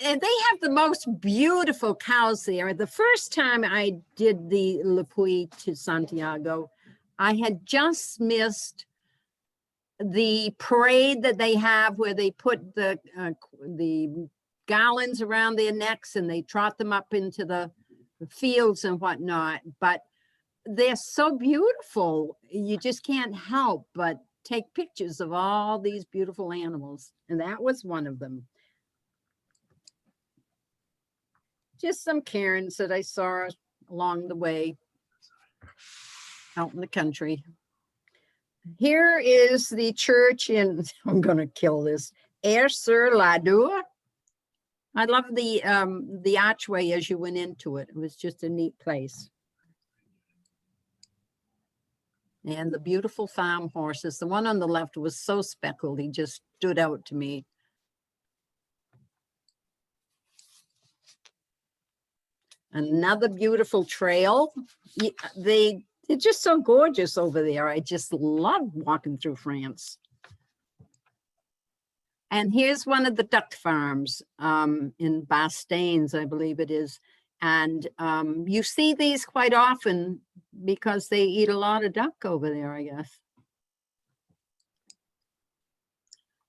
D: And they have the most beautiful cows there. The first time I did the LePuy to Santiago, I had just missed the parade that they have where they put the garlands around their necks and they trot them up into the fields and whatnot. But they're so beautiful. You just can't help but take pictures of all these beautiful animals. And that was one of them. Just some cairns that I saw along the way out in the country. Here is the church in, I'm going to kill this, Air-sur-la-Dour. I love the archway as you went into it. It was just a neat place. And the beautiful farm horses. The one on the left was so speckled, he just stood out to me. Another beautiful trail. They're just so gorgeous over there. I just love walking through France. And here's one of the duck farms in Bastaines, I believe it is. And you see these quite often because they eat a lot of duck over there, I guess.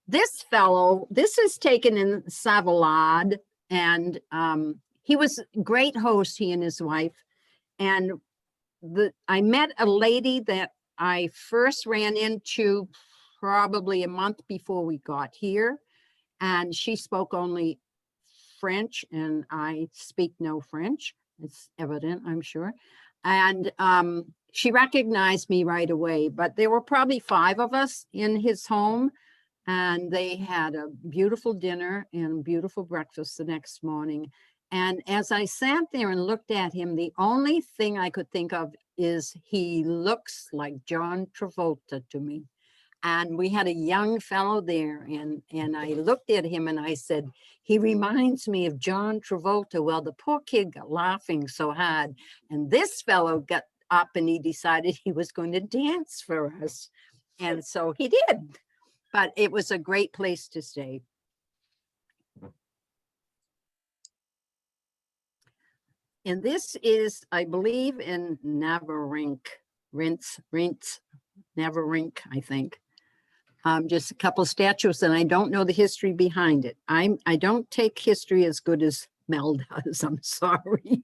D: This fellow, this is taken in Savalade, and he was a great host, he and his wife. And I met a lady that I first ran into probably a month before we got here. And she spoke only French, and I speak no French. It's evident, I'm sure. And she recognized me right away, but there were probably 5 of us in his home. And they had a beautiful dinner and beautiful breakfast the next morning. And as I sat there and looked at him, the only thing I could think of is he looks like John Travolta to me. And we had a young fellow there, and I looked at him and I said, he reminds me of John Travolta. Well, the poor kid got laughing so hard. And this fellow got up and he decided he was going to dance for us. And so he did. But it was a great place to stay. And this is, I believe, in Navarink, Navarink, I think. Just a couple of statues, and I don't know the history behind it. I don't take history as good as Mel does. I'm sorry.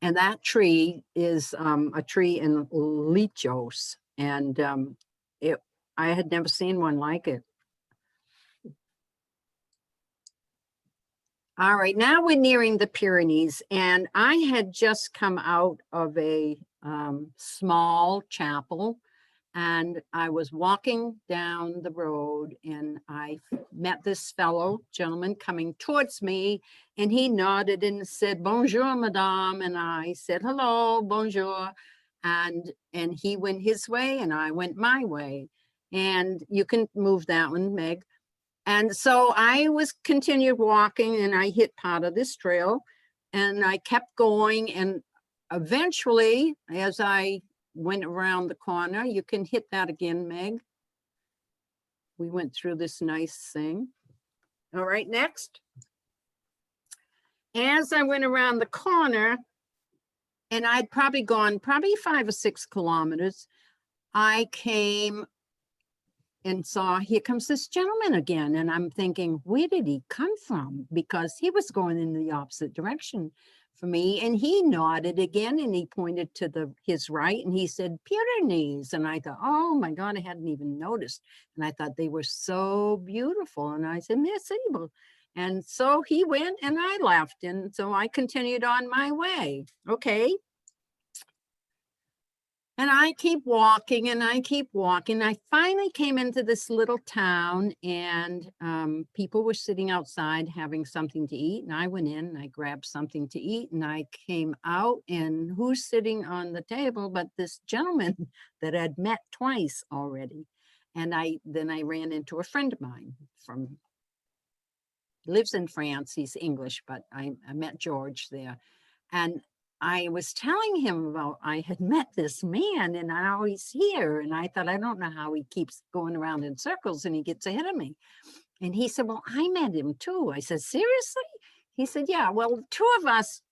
D: And that tree is a tree in Lichos, and I had never seen one like it. All right, now we're nearing the Pyrenees, and I had just come out of a small chapel, and I was walking down the road, and I met this fellow gentleman coming towards me, and he nodded and said, "Bonjour, madame," and I said, "Hello, bonjour," and he went his way, and I went my way, and you can move that one, Meg. And so I was continued walking, and I hit part of this trail, and I kept going. And eventually, as I went around the corner, you can hit that again, Meg. We went through this nice thing. All right, next. As I went around the corner, and I'd probably gone 5 or 6 kilometers, I came and saw, here comes this gentleman again. And I'm thinking, where did he come from? Because he was going in the opposite direction for me. And he nodded again, and he pointed to his right, and he said, Pyrenees. And I thought, oh my God, I hadn't even noticed. And I thought they were so beautiful. And I said, merci. And so he went and I left. And so I continued on my way. Okay. And I keep walking and I keep walking. I finally came into this little town, and people were sitting outside having something to eat. And I went in and I grabbed something to eat, and I came out, and who's sitting on the table but this gentleman that I'd met twice already. And then I ran into a friend of mine lives in France. He's English, but I met George there. And I was telling him about, I had met this man, and now he's here. And I thought, I don't know how he keeps going around in circles and he gets ahead of me. And he said, well, I met him too. I said, seriously? He said, yeah, well, 2 of us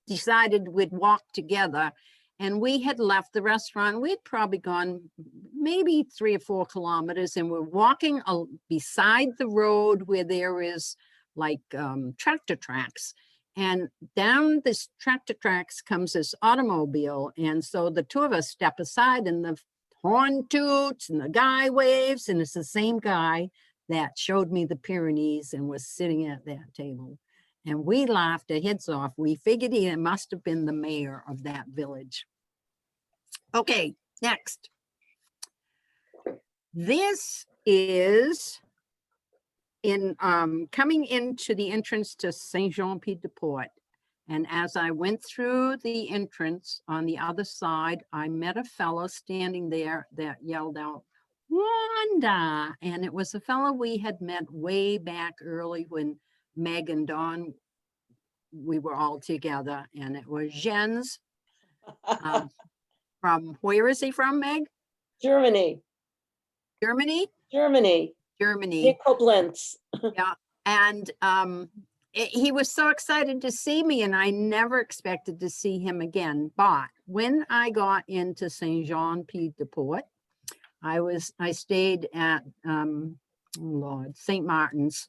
D: decided we'd walk together. And we had left the restaurant. We'd probably gone maybe 3 or 4 kilometers, and we're walking beside the road where there is like tractor tracks. And down this tractor tracks comes this automobile. And so the two of us step aside, and the horn toots and the guy waves, and it's the same guy that showed me the Pyrenees and was sitting at that table. And we laughed our heads off. We figured he must have been the mayor of that village. Okay, next. This is in coming into the entrance to Saint-Jean-Pied-de-Port. And as I went through the entrance on the other side, I met a fellow standing there that yelled out, "Wanda!" And it was a fellow we had met way back early when Meg and Dawn, we were all together, and it was Jens from, where is he from, Meg?
A: Germany,
D: Germany?
A: Germany,
D: Germany.
A: Koblenz.
D: Yeah, and he was so excited to see me, and I never expected to see him again. But when I got into Saint-Jean-Pied-de-Port, I stayed at St. Martin's,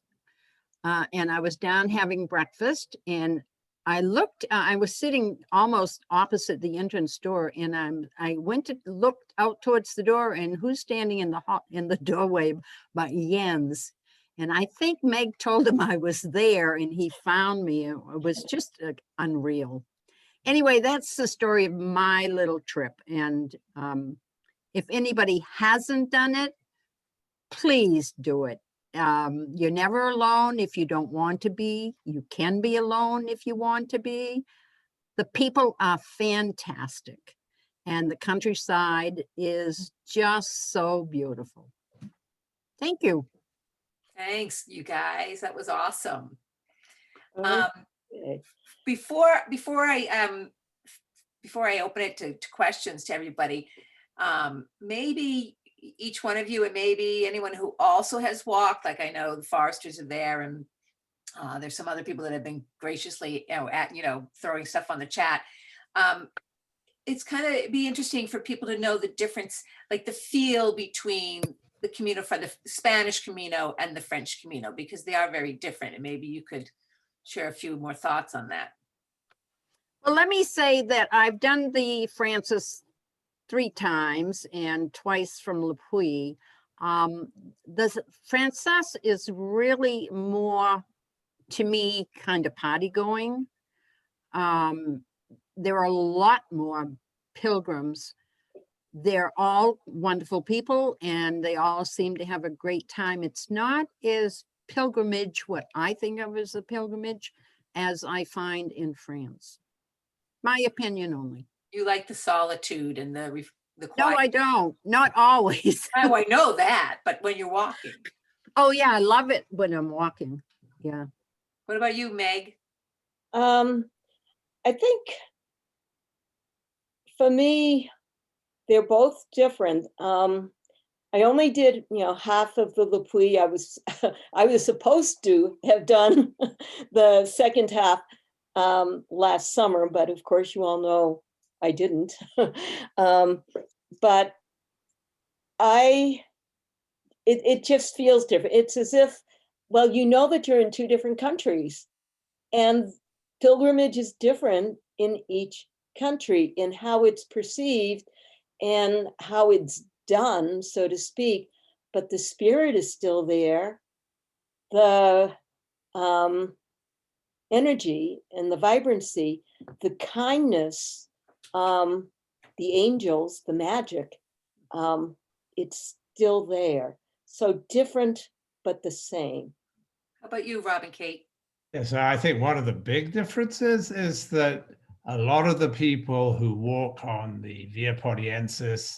D: and I was down having breakfast, and I looked, I was sitting almost opposite the entrance door, and I went to look out towards the door, and who's standing in the doorway but Jens. And I think Meg told him I was there, and he found me. It was just unreal. Anyway, that's the story of my little trip. And if anybody hasn't done it, please do it. You're never alone if you don't want to be. You can be alone if you want to be. The people are fantastic, and the countryside is just so beautiful. Thank you.
C: Thanks, you guys. That was awesome.
A: Okay.
C: Before I open it to questions to everybody, maybe each one of you, and maybe anyone who also has walked, like I know the Foresters are there, and there's some other people that have been graciously, throwing stuff on the chat. It's kind of be interesting for people to know the difference, like the feel between the Camino, for the Spanish Camino and the French Camino, because they are very different. And maybe you could share a few more thoughts on that.
D: Well, let me say that I've done the Francis 3 times and twice from LePuy. The Francis is really more, to me, kind of party going. There are a lot more pilgrims. They're all wonderful people, and they all seem to have a great time. It's not as pilgrimage, what I think of as a pilgrimage, as I find in France. My opinion only.
C: You like the solitude and the quiet.
D: No, I don't. Not always.
C: Oh, I know that, but when you're walking.
D: Oh yeah, I love it when I'm walking. Yeah.
C: What about you, Meg?
A: I think for me, they're both different. I only did, half of the LePuy. I was supposed to have done the second half last summer, but of course you all know I didn't. But it just feels different. It's as if, well, you know that you're in 2 different countries, and pilgrimage is different in each country in how it's perceived and how it's done, so to speak, but the spirit is still there. The energy and the vibrancy, the kindness, the angels, the magic, it's still there. So different, but the same.
C: How about you, Robin Kate?
H: Yeah, so I think one of the big differences is that a lot of the people who walk on the Via Portiensis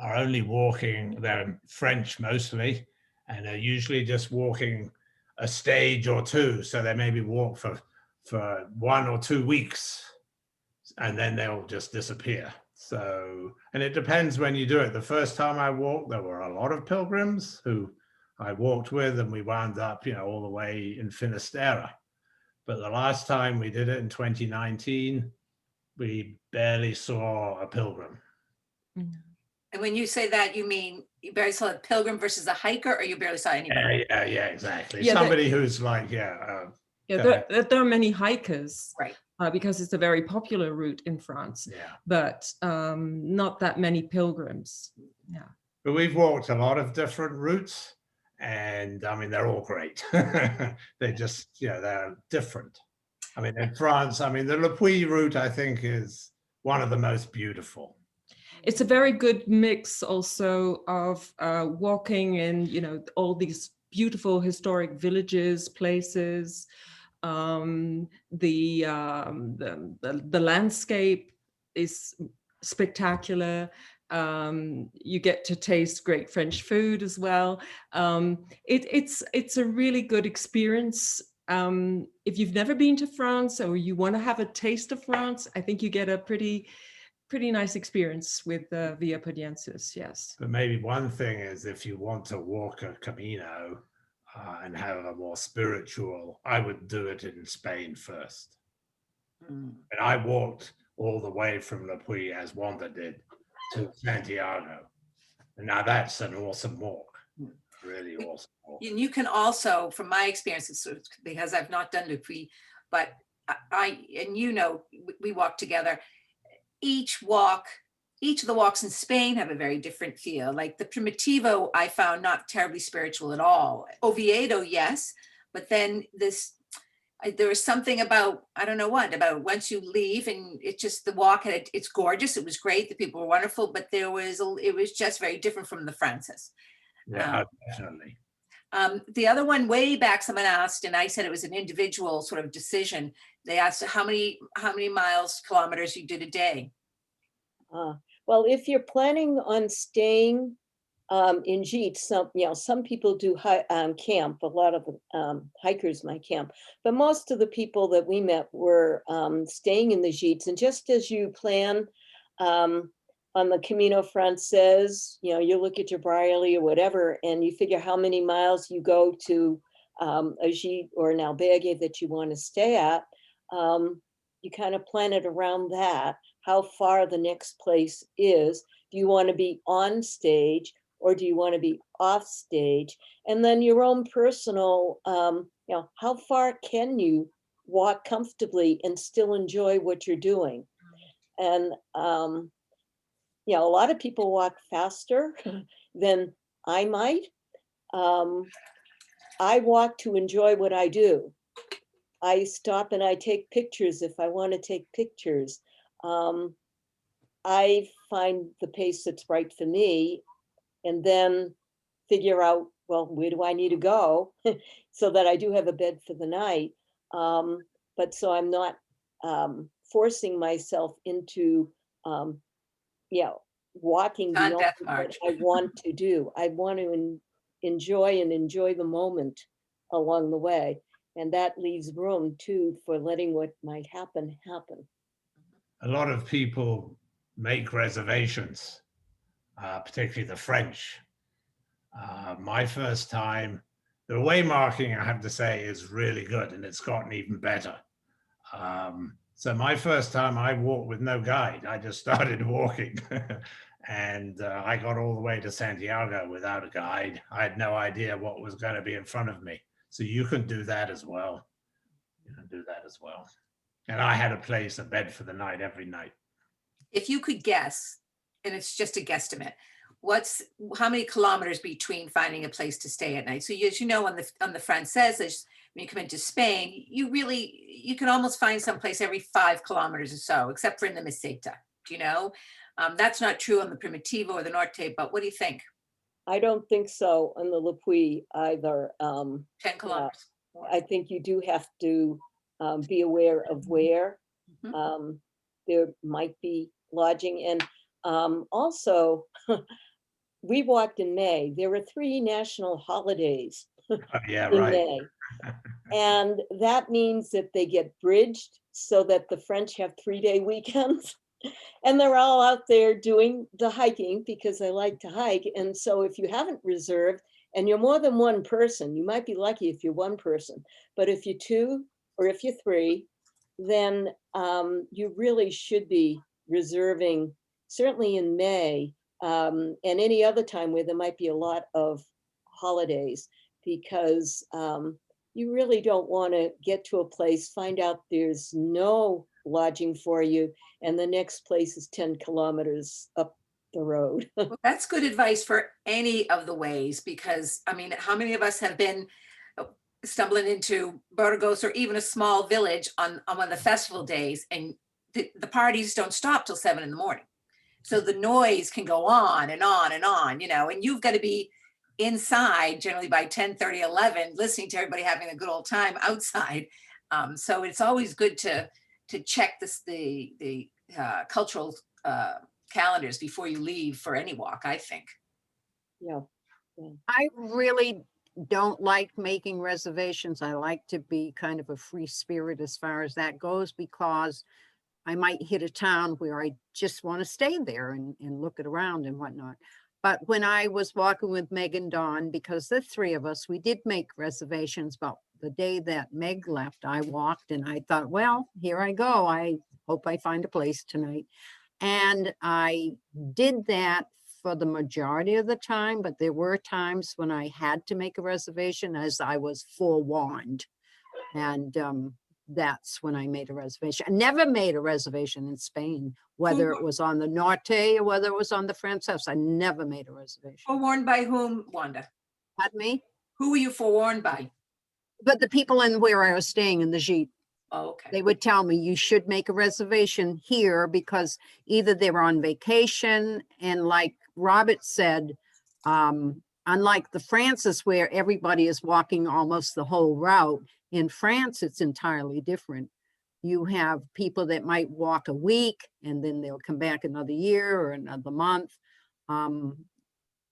H: are only walking, they're French mostly, and they're usually just walking a stage or 2. So they maybe walk for 1 or 2 weeks, and then they'll just disappear. So, and it depends when you do it. The first time I walked, there were a lot of pilgrims who I walked with, and we wound up, all the way in Finisterre. But the last time we did it in 2019, we barely saw a pilgrim.
C: And when you say that, you mean you barely saw a pilgrim versus a hiker, or you barely saw anybody?
H: Yeah, exactly.
G: Yeah,
H: Somebody who's like,
G: Yeah,
H: Go
G: there are many hikers.
C: Right.
G: Because it's a very popular route in France,
H: yeah.
G: but not that many pilgrims. Yeah.
H: But we've walked a lot of different routes, and I mean, they're all great. They're just, they're different. I mean, in France, I mean, the LePuy route, I think, is one of the most beautiful.
G: It's a very good mix also of walking in, all these beautiful historic villages, places. The landscape is spectacular. You get to taste great French food as well. It's a really good experience. If you've never been to France or you want to have a taste of France, I think you get a pretty nice experience with Via Podiensis. Yes.
H: But maybe one thing is, if you want to walk a Camino and have a more spiritual, I would do it in Spain first. And I walked all the way from LePuy, as Wanda did, to Santiago. And now that's an awesome walk, really awesome walk.
C: And you can also, from my experience, it's sort of, because I've not done LePuy, but we walk together. Each of the walks in Spain have a very different feel. Like the Primitivo, I found not terribly spiritual at all. Oviedo, yes, but then there was something about, I don't know what, about once you leave and it's just the walk, it's gorgeous. It was great. The people were wonderful, but it was just very different from the Francis.
H: Yeah, definitely.
C: The other one, way back, someone asked, and I said it was an individual sort of decision. They asked how many kilometers you did a day.
A: Well, if you're planning on staying in Jeets, some people do camp. A lot of hikers might camp, but most of the people that we met were staying in the Jeets. And just as you plan on the Camino Frances, you look at your Brierley or whatever, and you figure how many miles you go to a Jeet or an albergue that you want to stay at. You kind of plan it around that, how far the next place is. Do you want to be on stage or do you want to be off stage? And then your own personal, how far can you walk comfortably and still enjoy what you're doing? And, a lot of people walk faster than I might. I walk to enjoy what I do. I stop and I take pictures if I want to take pictures. I find the pace that's right for me and then figure out, well, where do I need to go so that I do have a bed for the night. But so I'm not forcing myself into, walking beyond what I want to do. I want to enjoy the moment along the way. And that leaves room too for letting what might happen.
H: A lot of people make reservations, particularly the French. My first time, the way marking, I have to say, is really good, and it's gotten even better. So my first time, I walked with no guide. I just started walking, and I got all the way to Santiago without a guide. I had no idea what was going to be in front of me. So you can do that as well. And I had a bed for the night every night. If
C: you could guess, and it's just a guesstimate, how many kilometers between finding a place to stay at night? So as you know, on the Frances, when you come into Spain, you can almost find someplace every 5 kilometers or so, except for in the Meseta. That's not true on the Primitivo or the Norte, but what do you think?
A: I don't think so on the LePuy either.
C: 10 kilometers.
A: I think you do have to be aware of where there might be lodging. And also, we walked in May. There were 3 national holidays in May. And that means that they get bridged so that the French have 3-day weekends. And they're all out there doing the hiking because they like to hike. And so if you haven't reserved and you're more than one person, you might be lucky if you're one person. But if you're 2 or if you're 3, then you really should be reserving, certainly in May, and any other time where there might be a lot of holidays, because you really don't want to get to a place, find out there's no lodging for you, and the next place is 10 kilometers up the road.
C: Well, that's good advice for any of the ways, because I mean, how many of us have been stumbling into Burgos or even a small village on one of the festival days, and the parties don't stop till 7 in the morning. So the noise can go on and on and on, you know, and you've got to be inside generally by 10:30, 11, listening to everybody having a good old time outside. So it's always good to check the cultural calendars before you leave for any walk, I think.
A: Yeah.
D: I really don't like making reservations. I like to be kind of a free spirit as far as that goes, because I might hit a town where I just want to stay there and look it around and whatnot. But when I was walking with Meg and Dawn, because the three of us, we did make reservations, but the day that Meg left, I walked and I thought, well, here I go. I hope I find a place tonight. And I did that for the majority of the time, but there were times when I had to make a reservation as I was forewarned. And that's when I made a reservation. I never made a reservation in Spain, whether it was on the Norte or whether it was on the Frances. I never made a reservation.
C: Forewarned by whom, Wanda?
D: Pardon me?
C: Who were you forewarned by?
D: But the people in where I was staying in the Jeep,
C: Oh, okay.
D: they would tell me you should make a reservation here because either they were on vacation, and like Robert said, unlike the Francis where everybody is walking almost the whole route, in France it's entirely different. You have people that might walk a week and then they'll come back another year or another month.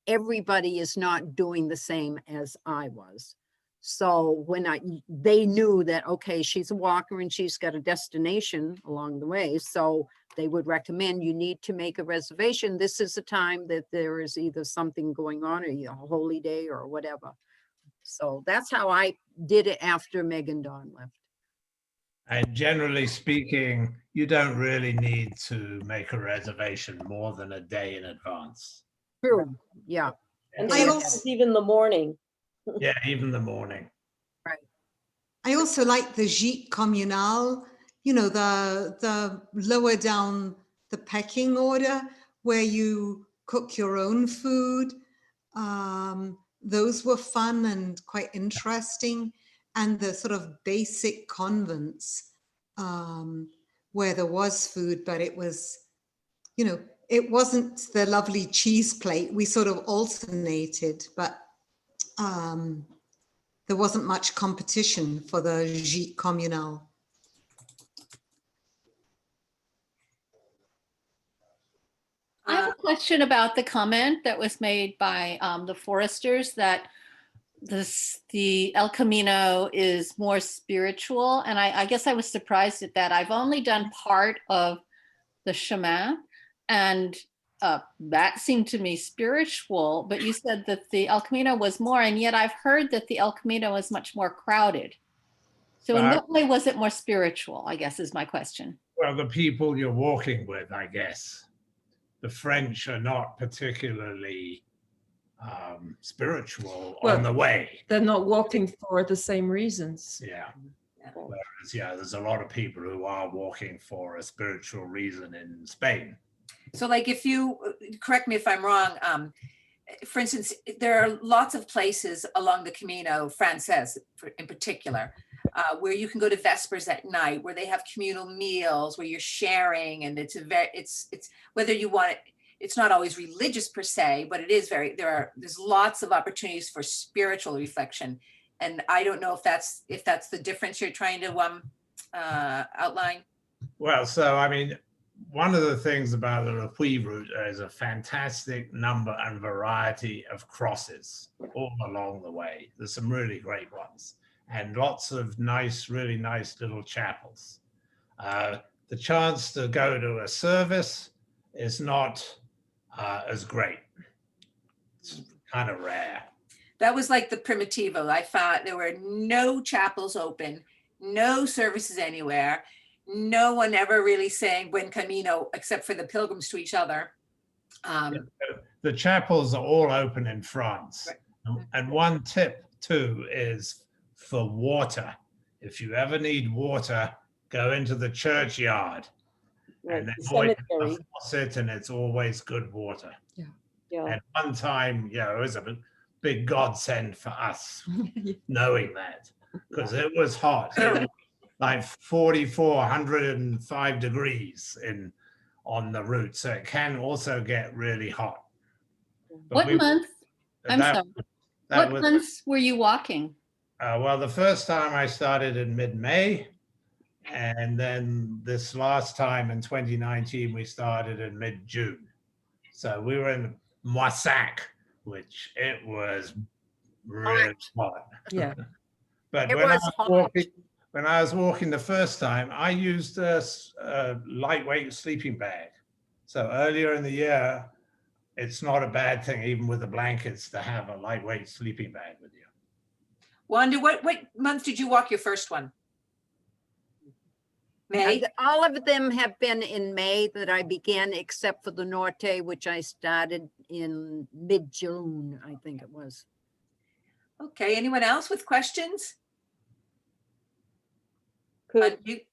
D: Everybody is not doing the same as I was. So when they knew that, okay, she's a walker and she's got a destination along the way. So they would recommend you need to make a reservation. This is a time that there is either something going on or a holy day or whatever. So that's how I did it after Meg and Dawn left.
H: And generally speaking, you don't really need to make a reservation more than a day in advance.
D: True, yeah.
A: And
F: I
A: sometimes
F: also-
A: even the morning.
H: Yeah, even the morning.
F: I also like the gîte communal, you know, the lower down the pecking order where you cook your own food. Those were fun and quite interesting. And the sort of basic convents where there was food, but it was, you know, it wasn't the lovely cheese plate. We sort of alternated, but there wasn't much competition for the gîte communal.
I: I have a question about the comment that was made by the foresters that the El Camino is more spiritual. And I guess I was surprised at that. I've only done part of the chemin, and that seemed to me spiritual, but you said that the El Camino was more, and yet I've heard that the El Camino is much more crowded. So in what way was it more spiritual, I guess is my question.
H: Well, the people you're walking with, I guess. The French are not particularly spiritual on the way.
G: They're not walking for the same reasons.
H: Yeah. Whereas, yeah, there's a lot of people who are walking for a spiritual reason in Spain.
C: So like if you, correct me if I'm wrong, for instance, there are lots of places along the Camino Frances in particular, where you can go to Vespers at night, where they have communal meals, where you're sharing, and it's whether you want it, it's not always religious per se, but it is there's lots of opportunities for spiritual reflection. And I don't know if that's the difference you're trying to outline.
H: Well, so I mean, one of the things about the LePuy route is a fantastic number and variety of crosses all along the way. There's some really great ones and lots of nice, really nice little chapels. The chance to go to a service is not as great. It's kind of rare.
C: That was like the Primitivo. I thought there were no chapels open, no services anywhere. no one ever really sang Buen Camino except for the pilgrims to each other.
H: The chapels are all open in France.
C: Right.
H: And one tip too is for water. If you ever need water, go into the churchyard.
A: Right,
H: And then
A: the
H: always
A: cemetery.
H: faucet, and it's always good water.
A: Yeah,
H: And one time, it was a big godsend for us knowing that, because it was hot. It was like 44, 105 degrees on the route. So it can also get really hot. But
I: What month? I'm
H: that-
I: sorry.
H: that
I: What
H: was-
I: months were you walking?
H: Well, the first time I started in mid-May, and then this last time in 2019, we started in mid-June. So we were in Moissac, which it was really hot.
G: Yeah.
H: But
D: It
H: when
D: was hot.
H: when I was walking the first time, I used a lightweight sleeping bag. So earlier in the year, it's not a bad thing, even with the blankets, to have a lightweight sleeping bag with you.
C: Wanda, what month did you walk your first one? May?
D: All of them have been in May that I began, except for the Norte, which I started in mid-June, I think it was.
C: Okay, anyone else with questions?
A: could,
C: Unmute.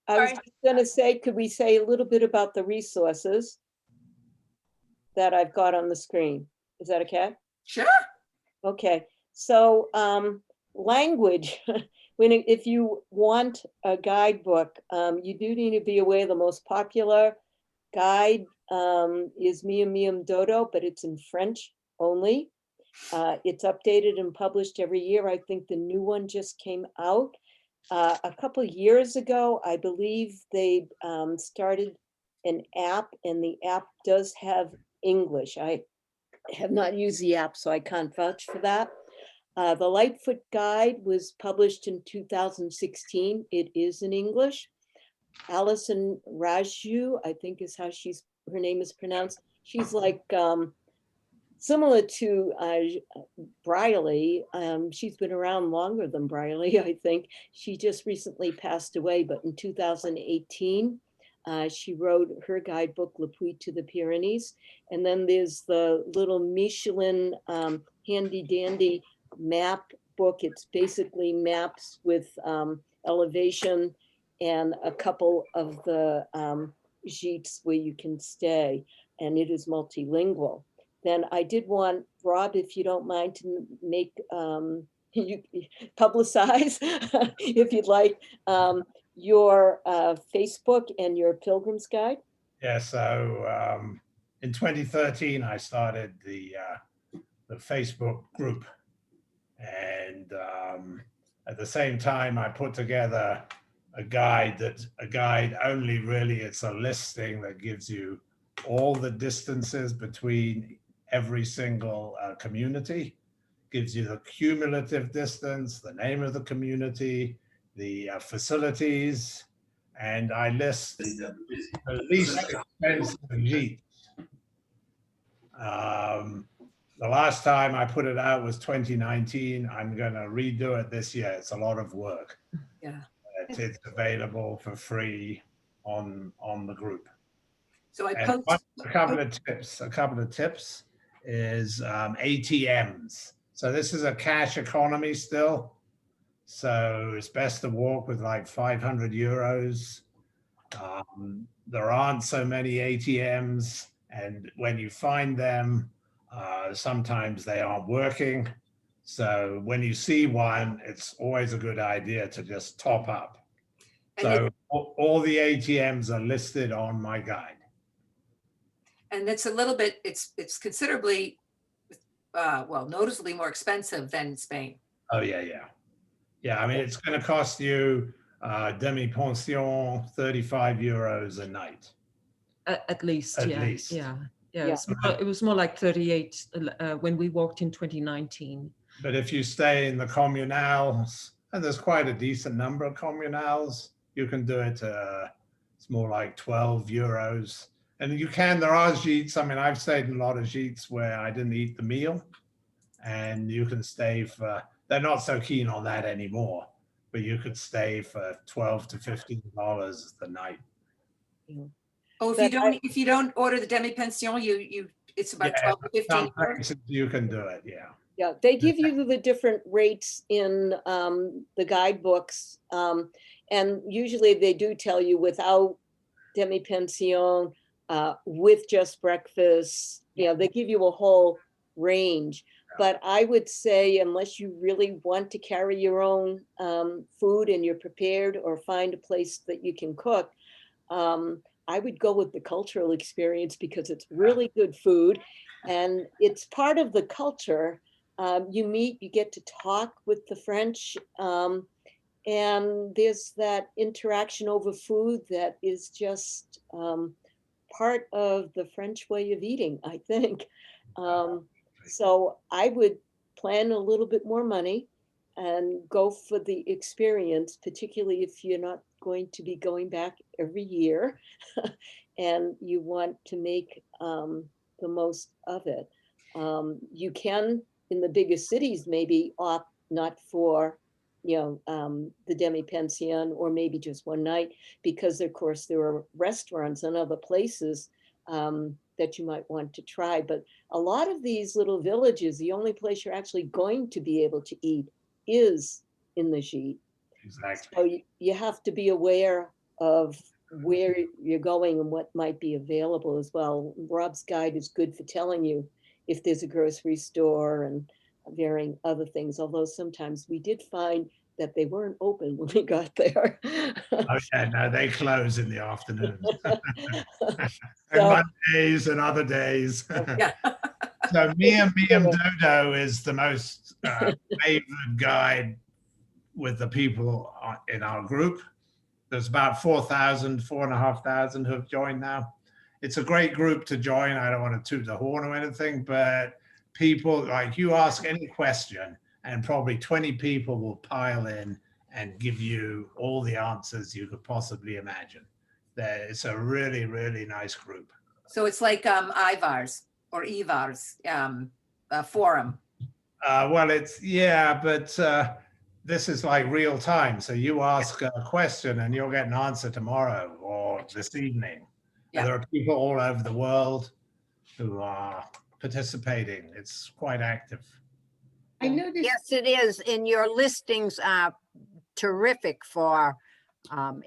A: I was
C: Sorry.
A: just gonna say, could we say a little bit about the resources that I've got on the screen? Is that okay?
C: Sure.
A: Okay, so language, if you want a guidebook, you do need to be aware the most popular guide is Miam Miam Dodo, but it's in French only. It's updated and published every year. I think the new one just came out. A couple years ago, I believe they started an app, and the app does have English. I have not used the app, so I can't vouch for that. The Lightfoot Guide was published in 2016. It is in English. Alison Raju, I think is how her name is pronounced. She's like similar to Briley. She's been around longer than Briley, I think. She just recently passed away, but in 2018, she wrote her guidebook, LePuy to the Pyrenees. And then there's the little Michelin handy dandy map book. It's basically maps with elevation and a couple of the gîtes where you can stay, and it is multilingual. Then I did want, Rob, if you don't mind, to make, you publicize, if you'd like, your Facebook and your Pilgrim's Guide.
H: Yeah, so in 2013, I started the Facebook group. And at the same time, I put together a guide only really, it's a listing that gives you all the distances between every single community, gives you the cumulative distance, the name of the community, the facilities, and I list the least expensive gîtes. The last time I put it out was 2019. I'm going to redo it this year. It's a lot of work.
C: Yeah.
H: It's available for free on the group.
C: So I
H: And
C: post.
H: a couple of tips is ATMs. So this is a cash economy still. So it's best to walk with like 500 euros. There aren't so many ATMs, and when you find them, sometimes they aren't working. So when you see one, it's always a good idea to just top up.
C: And
H: So all the ATMs are listed on my guide.
C: And it's a little bit, it's considerably, well, noticeably more expensive than Spain.
H: Oh, yeah, yeah. Yeah, I mean, it's going to cost you demi-pension, 35 euros a night.
G: At least,
H: At
G: yeah,
H: least.
G: yeah.
A: Yeah.
G: It was more like 38 when we walked in 2019.
H: But if you stay in the communals, and there's quite a decent number of communals, you can do it. It's more like 12 euros. And there are gîtes. I mean, I've stayed in a lot of gîtes where I didn't eat the meal, and you can stay for, they're not so keen on that anymore. but you could stay for $12 to $15 the night.
C: Oh,
A: But
C: if you don't order the demi pension, it's about
H: Yeah,
C: 12 to 15
H: some
C: euros.
H: places you can do it, yeah.
A: Yeah, they give you the different rates in the guidebooks. And usually they do tell you without demi pension, with just breakfast, they give you a whole range. But I would say unless you really want to carry your own food and you're prepared or find a place that you can cook, I would go with the cultural experience because it's really good food and it's part of the culture. You meet, you get to talk with the French, and there's that interaction over food that is just part of the French way of eating, I think. So I would plan a little bit more money and go for the experience, particularly if you're not going to be going back every year and you want to make the most of it. You can, in the biggest cities, maybe opt not for the demi pension or maybe just one night, because of course there are restaurants and other places that you might want to try. But a lot of these little villages, the only place you're actually going to be able to eat is in the gîte.
H: Exactly.
A: So you have to be aware of where you're going and what might be available as well. Rob's guide is good for telling you if there's a grocery store and varying other things, although sometimes we did find that they weren't open when we got there.
H: Oh yeah, no, they close in the afternoon. And
A: So-
H: Mondays and other days.
C: Yeah.
H: So Miam Dodo is the most favored guide with the people in our group. There's about 4,500 who have joined now. It's a great group to join. I don't want to toot the horn or anything, but people, like, you ask any question and probably 20 people will pile in and give you all the answers you could possibly imagine. It's a really, really nice group.
C: So it's like Ivar's or Ivar's forum.
H: Well, but this is like real time. So you ask a question and you'll get an answer tomorrow or this evening.
C: Yeah.
H: And there are people all over the world who are participating. It's quite active.
E: I noticed,
D: Yes, it is. And your listings are terrific for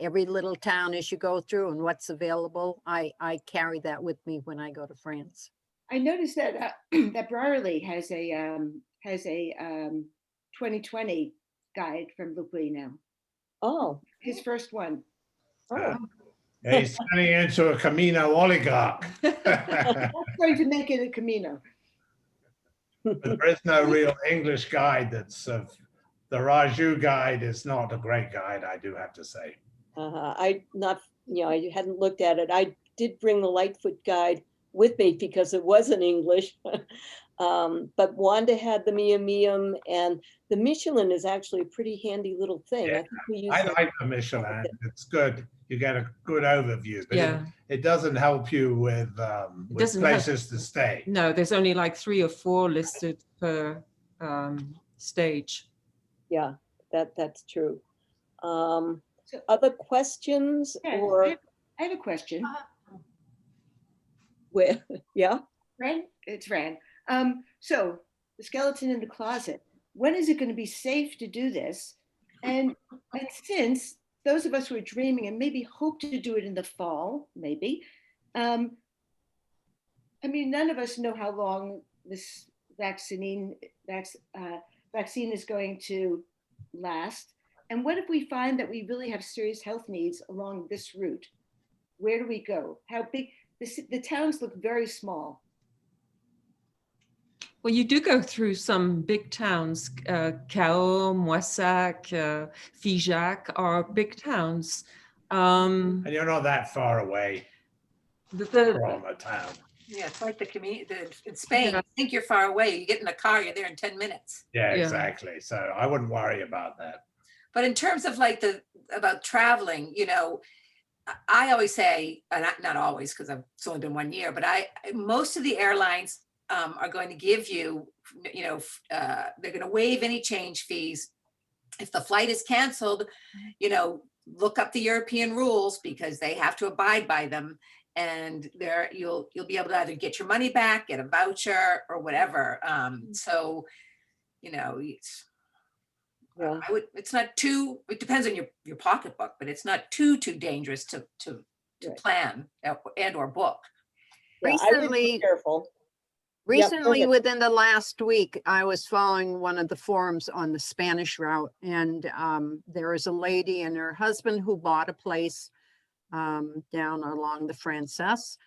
D: every little town as you go through and what's available. I carry that with me when I go to France.
E: I noticed that that Brierley has a 2020 guide from LePuy now.
A: Oh,
E: His first one.
A: oh,
H: He's turning into a Camino oligarch.
E: That's going to make it a Camino.
H: But there is no real English guide the Raju guide is not a great guide, I do have to say.
A: I hadn't looked at it. I did bring the Lightfoot guide with me because it was in English. But Wanda had the Miam, and the Michelin is actually a pretty handy little thing.
H: Yeah,
A: I think we use
H: I
A: that.
H: like the Michelin. It's good. You get a good overview, but
G: Yeah.
H: it doesn't help you with
G: doesn't help-
H: places to stay.
G: No, there's only like 3 or 4 listed per stage.
A: Yeah, that's true.
E: So-
A: Other questions
E: Yeah,
A: or
E: I have a question.
A: where? Yeah.
E: Fran, it's Fran. So the skeleton in the closet, when is it going to be safe to do this? And since those of us who are dreaming and maybe hope to do it in the fall, maybe, I mean, none of us know how long this vaccine is going to last. And what if we find that we really have serious health needs along this route? Where do we go? How big? The towns look very small.
G: Well, you do go through some big towns. Cahors, Moissac, Figeac are big towns.
H: And you're not that far away from a town.
C: Yeah, it's like in Spain.
G: Yeah.
C: You think you're far away. You get in a car, you're there in 10 minutes.
H: Yeah,
G: Yeah.
H: exactly. So I wouldn't worry about that.
C: But in terms of like about traveling, I always say, not always, because it's only been 1 year, but most of the airlines are going to give you, they're going to waive any change fees if the flight is canceled, look up the European rules because they have to abide by them. And there you'll be able to either get your money back, get a voucher or whatever. So,
A: Yeah.
C: it's not too, it depends on your pocketbook, but it's not too dangerous to
A: Right.
C: plan and or book.
A: Yeah, I would be
D: Recently,
A: careful. Yep, go
D: recently,
A: ahead.
D: within the last week, I was following one of the forums on the Spanish route, and there is a lady and her husband who bought a place down along the Frances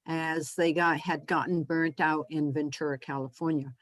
D: as they had gotten burnt out in Ventura, California.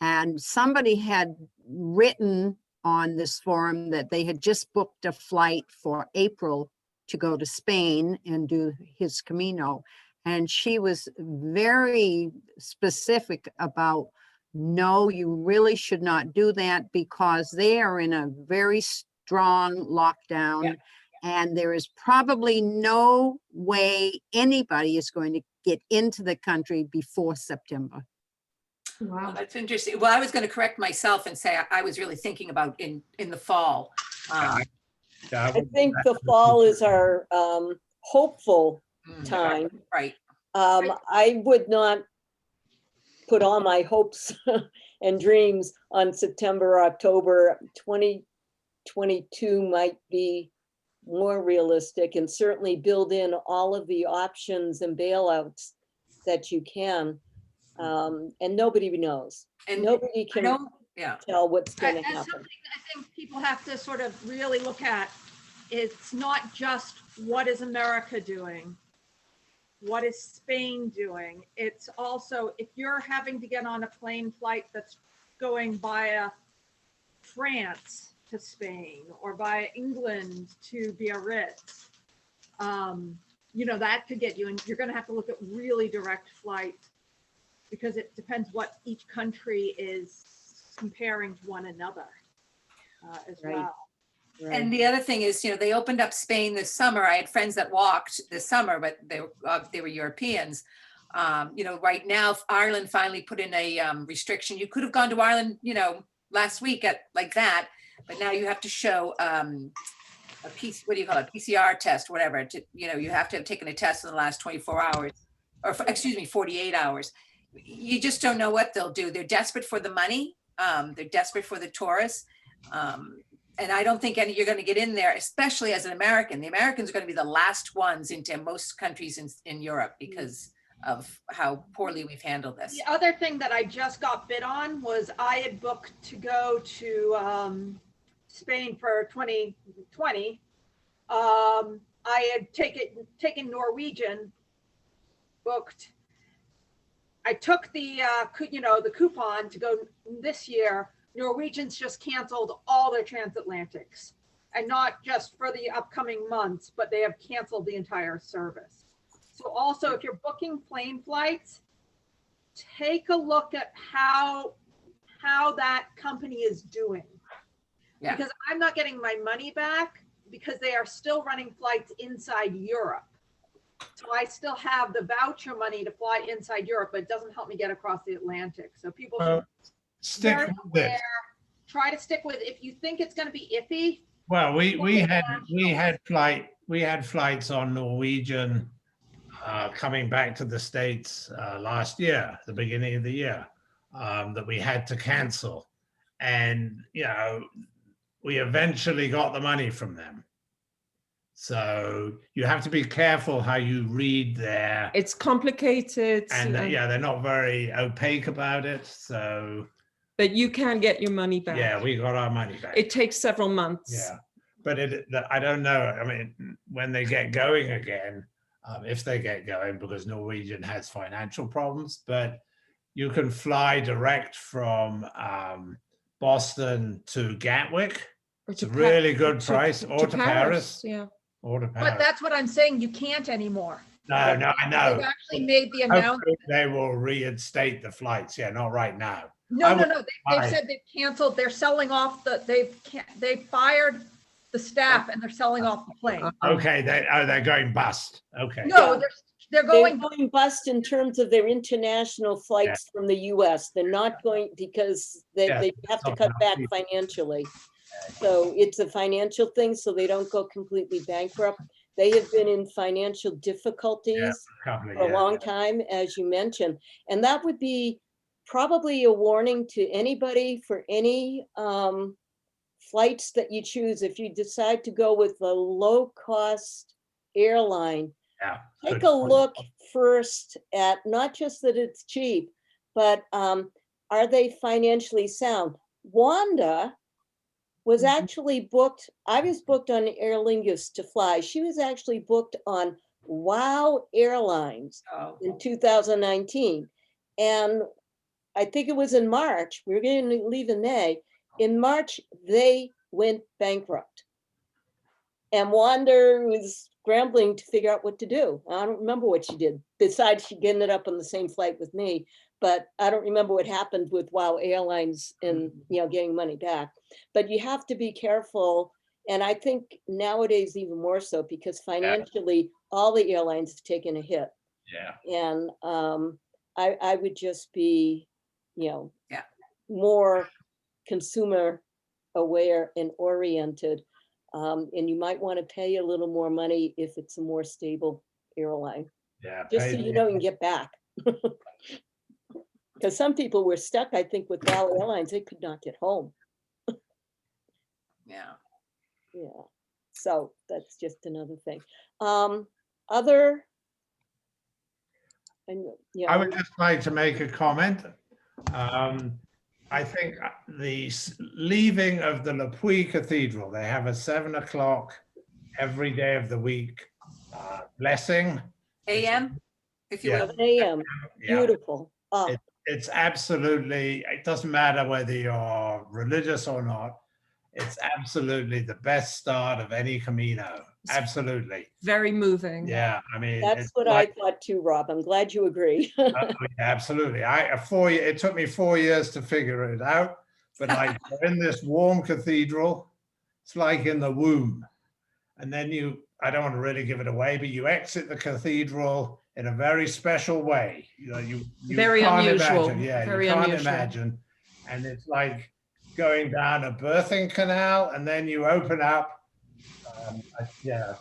D: And somebody had written on this forum that they had just booked a flight for April to go to Spain and do his Camino. And she was very specific about, no, you really should not do that because they are in a very strong lockdown.
C: Yeah.
D: And there is probably no way anybody is going to get into the country before September.
C: Well, that's interesting. Well, I was going to correct myself and say I was really thinking about in the fall.
H: Yeah,
A: I think the fall is our hopeful
C: Mm,
A: time.
C: Right.
A: I would not put all my hopes and dreams on September, October. 2022 might be more realistic, and certainly build in all of the options and bailouts that you can. And nobody knows.
C: And
A: Nobody
C: I
A: can
C: know, yeah.
A: tell what's going to
J: And
A: happen.
J: something I think people have to sort of really look at, it's not just what is America doing? What is Spain doing? It's also, if you're having to get on a plane flight that's going via France to Spain or via England to Biarritz, that could get you, and you're going to have to look at really direct flights because it depends what each country is comparing to one another as
A: Right.
J: well.
A: Right.
C: And the other thing is, they opened up Spain this summer. I had friends that walked this summer, but they were Europeans. Right now, Ireland finally put in a restriction. You could have gone to Ireland, last week like that, but now you have to show a PCR test, whatever. You have to have taken a test in the last 24 hours, or 48 hours. You just don't know what they'll do. They're desperate for the money. They're desperate for the tourists. And I don't think you're going to get in there, especially as an American. The Americans are going to be the last ones into most countries in Europe because of how poorly we've handled this.
J: The other thing that I just got bid on was I had booked to go to Spain for 2020. I had taken Norwegian, booked. I took the the coupon to go this year. Norwegians just canceled all their transatlantics, and not just for the upcoming months, but they have canceled the entire service. So also, if you're booking plane flights, take a look at how that company is doing.
C: Yeah.
J: Because I'm not getting my money back because they are still running flights inside Europe. So I still have the voucher money to fly inside Europe, but it doesn't help me get across the Atlantic. So people should
H: Stick
J: very
H: with it.
J: aware, try to stick with, if you think it's going to be iffy.
H: Well, we had flights on Norwegian coming back to the States last year, the beginning of the year, that we had to cancel, and we eventually got the money from them. So you have to be careful how you read there.
G: It's complicated.
H: And they're not very opaque about it. So,
G: but you can get your money back.
H: yeah, we got our money back.
G: It takes several months.
H: Yeah, but I don't know. I mean, when they get going again, if they get going, because Norwegian has financial problems, but you can fly direct from Boston to Gatwick.
G: Or
H: It's a
G: to
H: really good price, or to Paris.
G: Yeah.
H: Or to Paris.
J: But that's what I'm saying. You can't anymore.
H: No, I know.
J: They've actually made the announcement.
H: Hopefully they will reinstate the flights. Yeah, not right now.
J: No.
H: would
J: They've said they've canceled. They're selling off they fired the staff and they're selling off the plane.
H: Okay, they're going bust. Okay.
J: No,
A: Yeah.
J: they're
A: They're
J: going.
A: going bust in terms of their international flights from the US. They're not going because they
H: Yeah,
A: have to cut back financially. So it's a financial thing, so they don't go completely bankrupt. They have been in financial difficulties
H: Couple of
A: for a
H: years.
A: long time, as you mentioned. And that would be probably a warning to anybody for any flights that you choose. If you decide to go with a low-cost airline,
H: Yeah.
A: take
H: good
A: a
H: point.
A: look first at not just that it's cheap, but are they financially sound? Wanda was actually booked, I was booked on Aer Lingus to fly. She was actually booked on WOW Airlines
C: Oh,
A: in 2019. And I think it was in March, we were going to leave in May. In March, they went bankrupt. And Wanda was scrambling to figure out what to do. I don't remember what she did, besides she ended up on the same flight with me. But I don't remember what happened with WOW Airlines and, you know, getting money back. But you have to be careful. And I think nowadays even more so, because financially, all the airlines have taken a hit.
H: Yeah.
A: And I would just be, you know,
C: Yeah.
A: more consumer aware and oriented. And you might want to pay a little more money if it's a more stable airline,
H: Yeah.
A: just so you know you can get back. Because some people were stuck, I think, with WOW Airlines, they could not get home.
C: yeah.
A: Yeah, so that's just another thing. Other, and, you
H: I
A: know,
H: would just like to make a comment. I think the leaving of the LePuy Cathedral, they have a 7 o'clock every day of the week blessing.
C: AM, if you
H: Yeah.
C: will.
A: 7 a.m.,
H: Yeah.
A: beautiful. Oh,
H: It's absolutely, it doesn't matter whether you're religious or not. It's absolutely the best start of any Camino. Absolutely.
G: Very moving.
H: Yeah. I mean,
A: that's
H: it's
A: what I thought too, Rob. I'm glad you agree.
H: absolutely. It took me 4 years to figure it out, but like we're in this warm cathedral, it's like in the womb. And then I don't want to really give it away, but you exit the cathedral in a very special way. You know, you
G: Very
H: can't
G: unusual.
H: imagine. Yeah,
G: Very
H: you can't
G: unusual.
H: imagine. And it's like going down a birthing canal, and then you open up.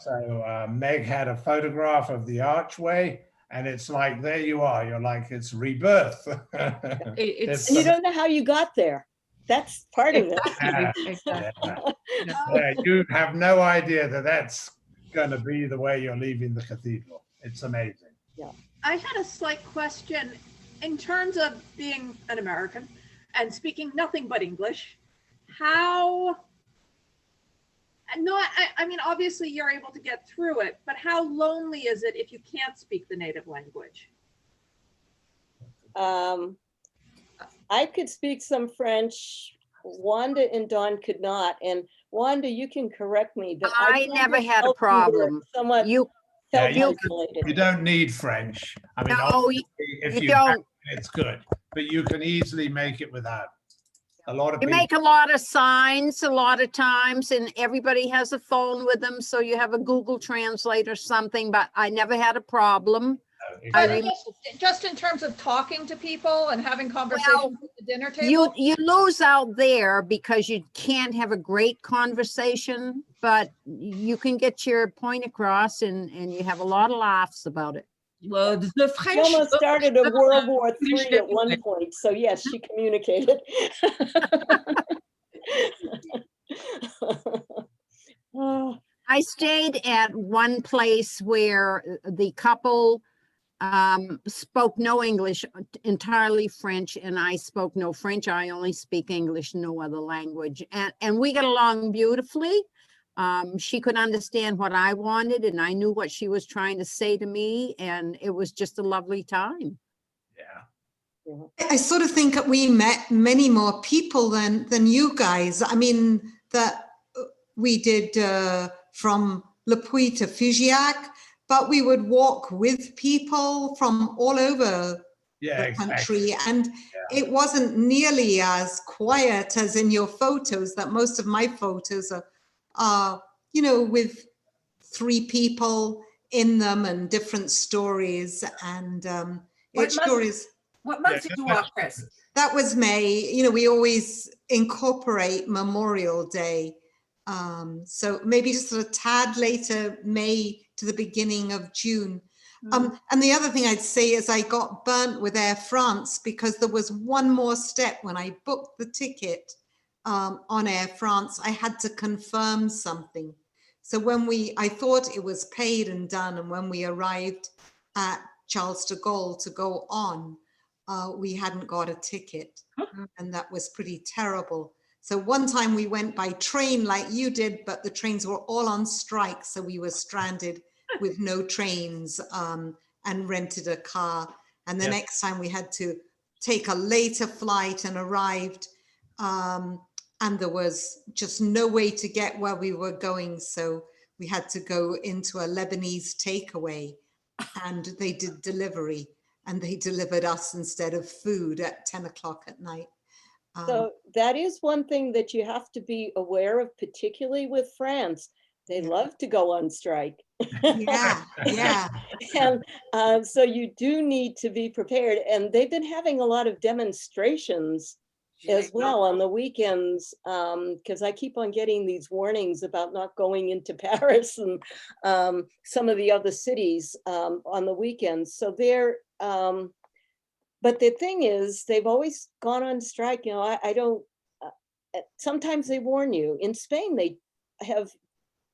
H: So Meg had a photograph of the archway, and it's like, there you are. You're like, it's rebirth.
G: It's
A: And you don't know how you got there. That's part of it.
G: exactly.
H: Yeah, you have no idea that that's going to be the way you're leaving the cathedral. It's amazing.
J: I had a slight question in terms of being an American and speaking nothing but English. How, no, I mean, obviously you're able to get through it, but how lonely is it if you can't speak the native language?
A: I could speak some French. Wanda and Dawn could not. And Wanda, you can correct me, but
D: I never had a
A: felt you were
D: problem.
A: Somewhat
D: You,
H: Yeah,
A: felt
H: you
A: isolated.
H: don't need French. I mean,
D: no,
H: obviously, if
D: you
H: you have
D: don't.
H: it, it's good, but you can easily make it without. A lot of
D: You
H: people.
D: make a lot of signs a lot of times, and everybody has a phone with them, so you have a Google Translate or something, but I never had a problem. I
J: But
D: rem-
J: just in terms of talking to people and having conversations at the dinner table?
D: You lose out there because you can't have a great conversation, but you can get your point across and you have a lot of laughs about it.
G: Well, the
A: She
G: French.
A: almost started a World War
G: English
A: III at one
G: everywhere.
A: point. So yes, she communicated. Oh,
D: I stayed at one place where the couple spoke no English, entirely French, and I spoke no French. I only speak English, no other language. And we got along beautifully. She could understand what I wanted, and I knew what she was trying to say to me, and it was just a lovely time.
H: Yeah.
F: I sort of think that we met many more people than you guys. I mean, that we did from LePuy to Figeac, but we would walk with people from all over
H: Yeah,
F: the country. And it wasn't nearly as quiet as in your photos, that most of my photos are you know, with 3 people in them and different stories. And
C: Well,
F: it sure is.
C: What month did you walk, Chris?
F: That was May. You know, we always incorporate Memorial Day. So maybe just a tad later, May to the beginning of June. And the other thing I'd say is I got burnt with Air France because there was one more step when I booked the ticket on Air France. I had to confirm something. So I thought it was paid and done. And when we arrived at Charles de Gaulle to go on, we hadn't got a ticket. And that was pretty terrible. So one time we went by train like you did, but the trains were all on strike. So we were stranded with no trains and rented a car. And the next time we had to take a later flight and arrived. And there was just no way to get where we were going. So we had to go into a Lebanese takeaway and they did delivery and they delivered us instead of food at 10 o'clock at night.
A: So that is one thing that you have to be aware of, particularly with France. They love to go on strike.
F: Yeah.
A: And so you do need to be prepared. And they've been having a lot of demonstrations as well on the weekends, because I keep on getting these warnings about not going into Paris and some of the other cities on the weekends. So they're, but the thing is, they've always gone on strike. You know, I don't, sometimes they warn you. In Spain, they have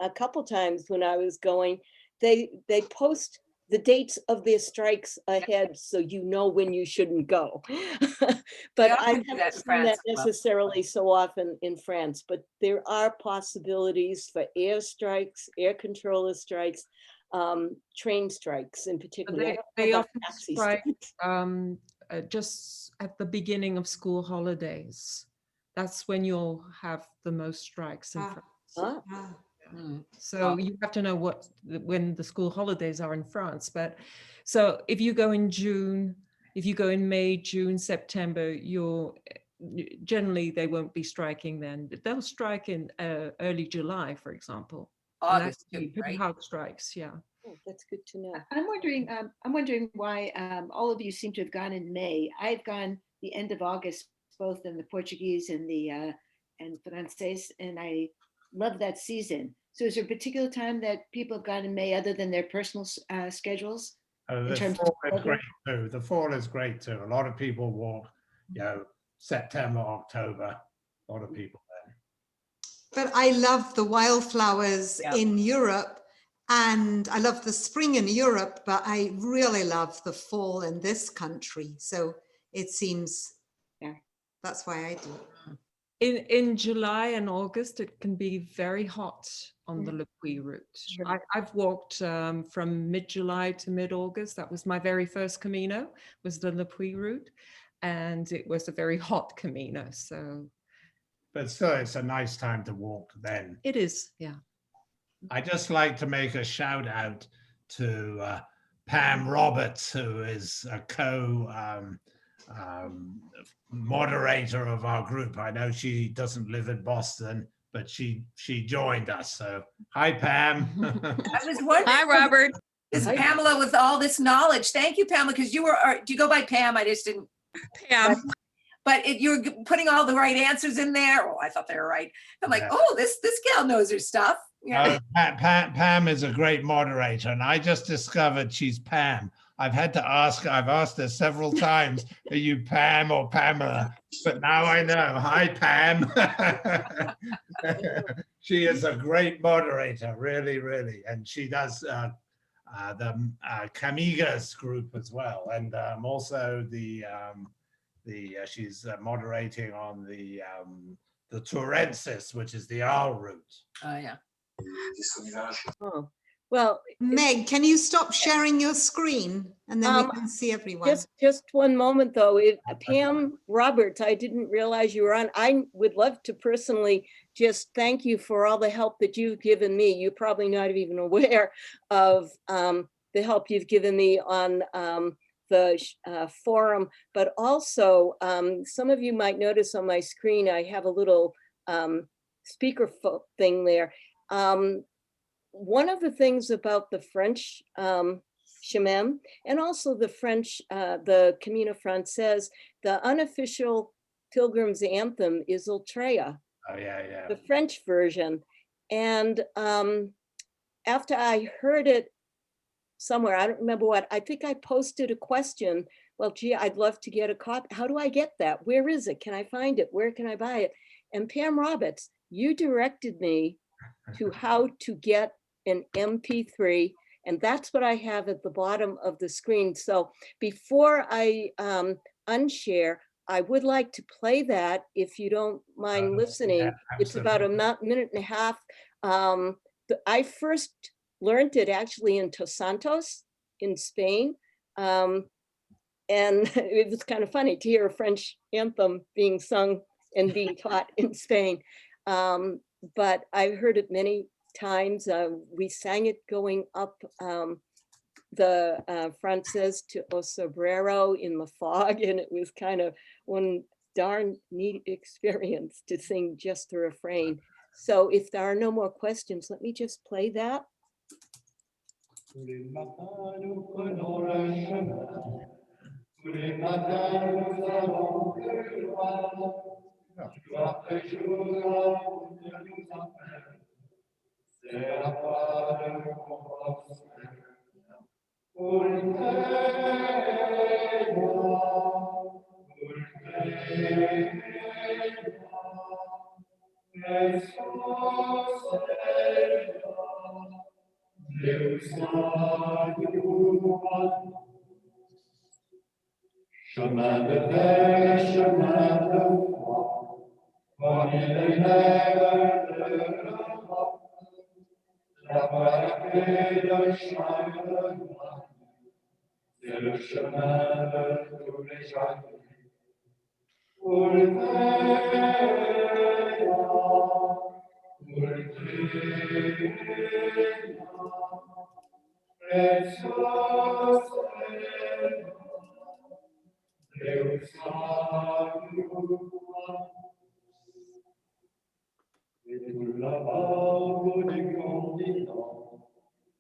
A: a couple times when I was going, they post the dates of their strikes ahead so you know when you shouldn't go. But I haven't seen that necessarily so often in France, but there are possibilities for air strikes, air controller strikes, train strikes in particular.
G: They often strike just at the beginning of school holidays. That's when you'll have the most strikes in France. So you have to know when the school holidays are in France. But so if you go in June, if you go in May, June, September, generally they won't be striking then. They'll strike in early July, for example.
C: August,
G: pretty hard strikes, yeah.
A: Oh, that's good to know.
E: I'm wondering why all of you seem to have gone in May. I've gone the end of August, both in the Portuguese and the and Francais, and I love that season. So is there a particular time that people have gone in May other than their personal schedules?
H: The fall is great too. The fall is great too. A lot of people walk, you know, September, October, a lot of people then.
F: But I love the wildflowers in Europe and I love the spring in Europe, but I really love the fall in this country. So it seems, that's why I do it.
G: In July and August, it can be very hot on the LePuy route. Sure. I've walked from mid-July to mid-August. That was my very first Camino, was the LePuy route. And it was a very hot Camino, so.
H: But still, it's a nice time to walk then.
G: It is, yeah.
H: I just like to make a shout out to Pam Roberts, who is a moderator of our group. I know she doesn't live in Boston, but she joined us. So hi, Pam.
C: I was wondering.
K: Hi, Robert.
C: Is Pamela with all this knowledge? Thank you, Pamela, because you were. Do you go by Pam? I just didn't.
K: Pam.
C: But you're putting all the right answers in there. Oh, I thought they were right. I'm like, oh, this gal knows her stuff. Yeah.
H: Pam is a great moderator, and I just discovered she's Pam. I've asked her several times, are you Pam or Pamela? But now I know. Hi, Pam. She is a great moderator, really, really. And she does the Camigas group as well. And also she's moderating on the Turensis, which is the R route.
C: Oh, yeah.
A: Oh, well,
F: Meg, can you stop sharing your screen and then we can see everyone?
A: Just one moment though. Pam Roberts, I didn't realize you were on. I would love to personally just thank you for all the help that you've given me. You're probably not even aware of the help you've given me on the forum, but also some of you might notice on my screen, I have a little speaker thing there. One of the things about the French Chemin, and also the French, the Camino Frances. The unofficial Pilgrim's Anthem is Ultrea,
H: Oh, yeah.
A: the French version. And after I heard it somewhere, I don't remember what, I think I posted a question. Well, gee, I'd love to get a copy. How do I get that? Where is it? Can I find it? Where can I buy it? And Pam Roberts, you directed me to how to get an MP3, and that's what I have at the bottom of the screen. So before I unshare, I would like to play that if you don't mind listening.
H: Yeah,
A: It's about a minute and a half. I first learned it actually in Tosantos in Spain. And it was kind of funny to hear a French anthem being sung and being taught in Spain. But I've heard it many times. We sang it going up the Frances to Osobrero in the fog, and it was kind of one darn neat experience to sing just the refrain. So if there are no more questions, let me just play that.
K: Tous les matins, nous prenons le chemin. Tous les matins, nous allons plus loin. Jour après jour, la route nous emmène. C'est la voie de compassion. Chemin de terre, chemin de foi, voyez les lèvres de l'Europe, la voie lactée de chemin de gloire, c'est le chemin de tous les jardins. Et tout là-bas au bout du continent,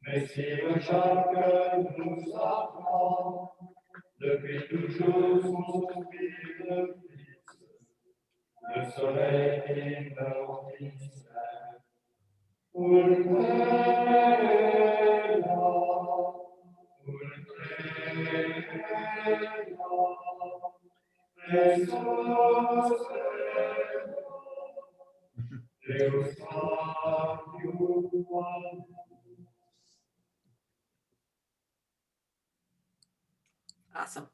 K: Messire Jacques nous apprend, depuis toujours son soupir de fils, le soleil qui meurt mystère.
C: Awesome.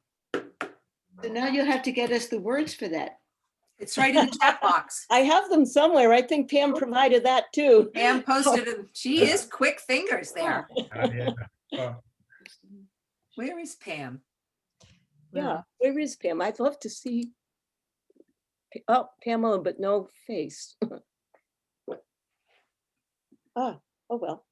E: So now you'll have to get us the words for that.
C: It's right in the chat box.
A: I have them somewhere. I think Pam provided that too.
C: Pam posted it. She is quick fingers there.
H: Yeah. Well,
C: Where is Pam?
A: Yeah, where is Pam? I'd love to see. Oh, Pamela, but no face. Oh well.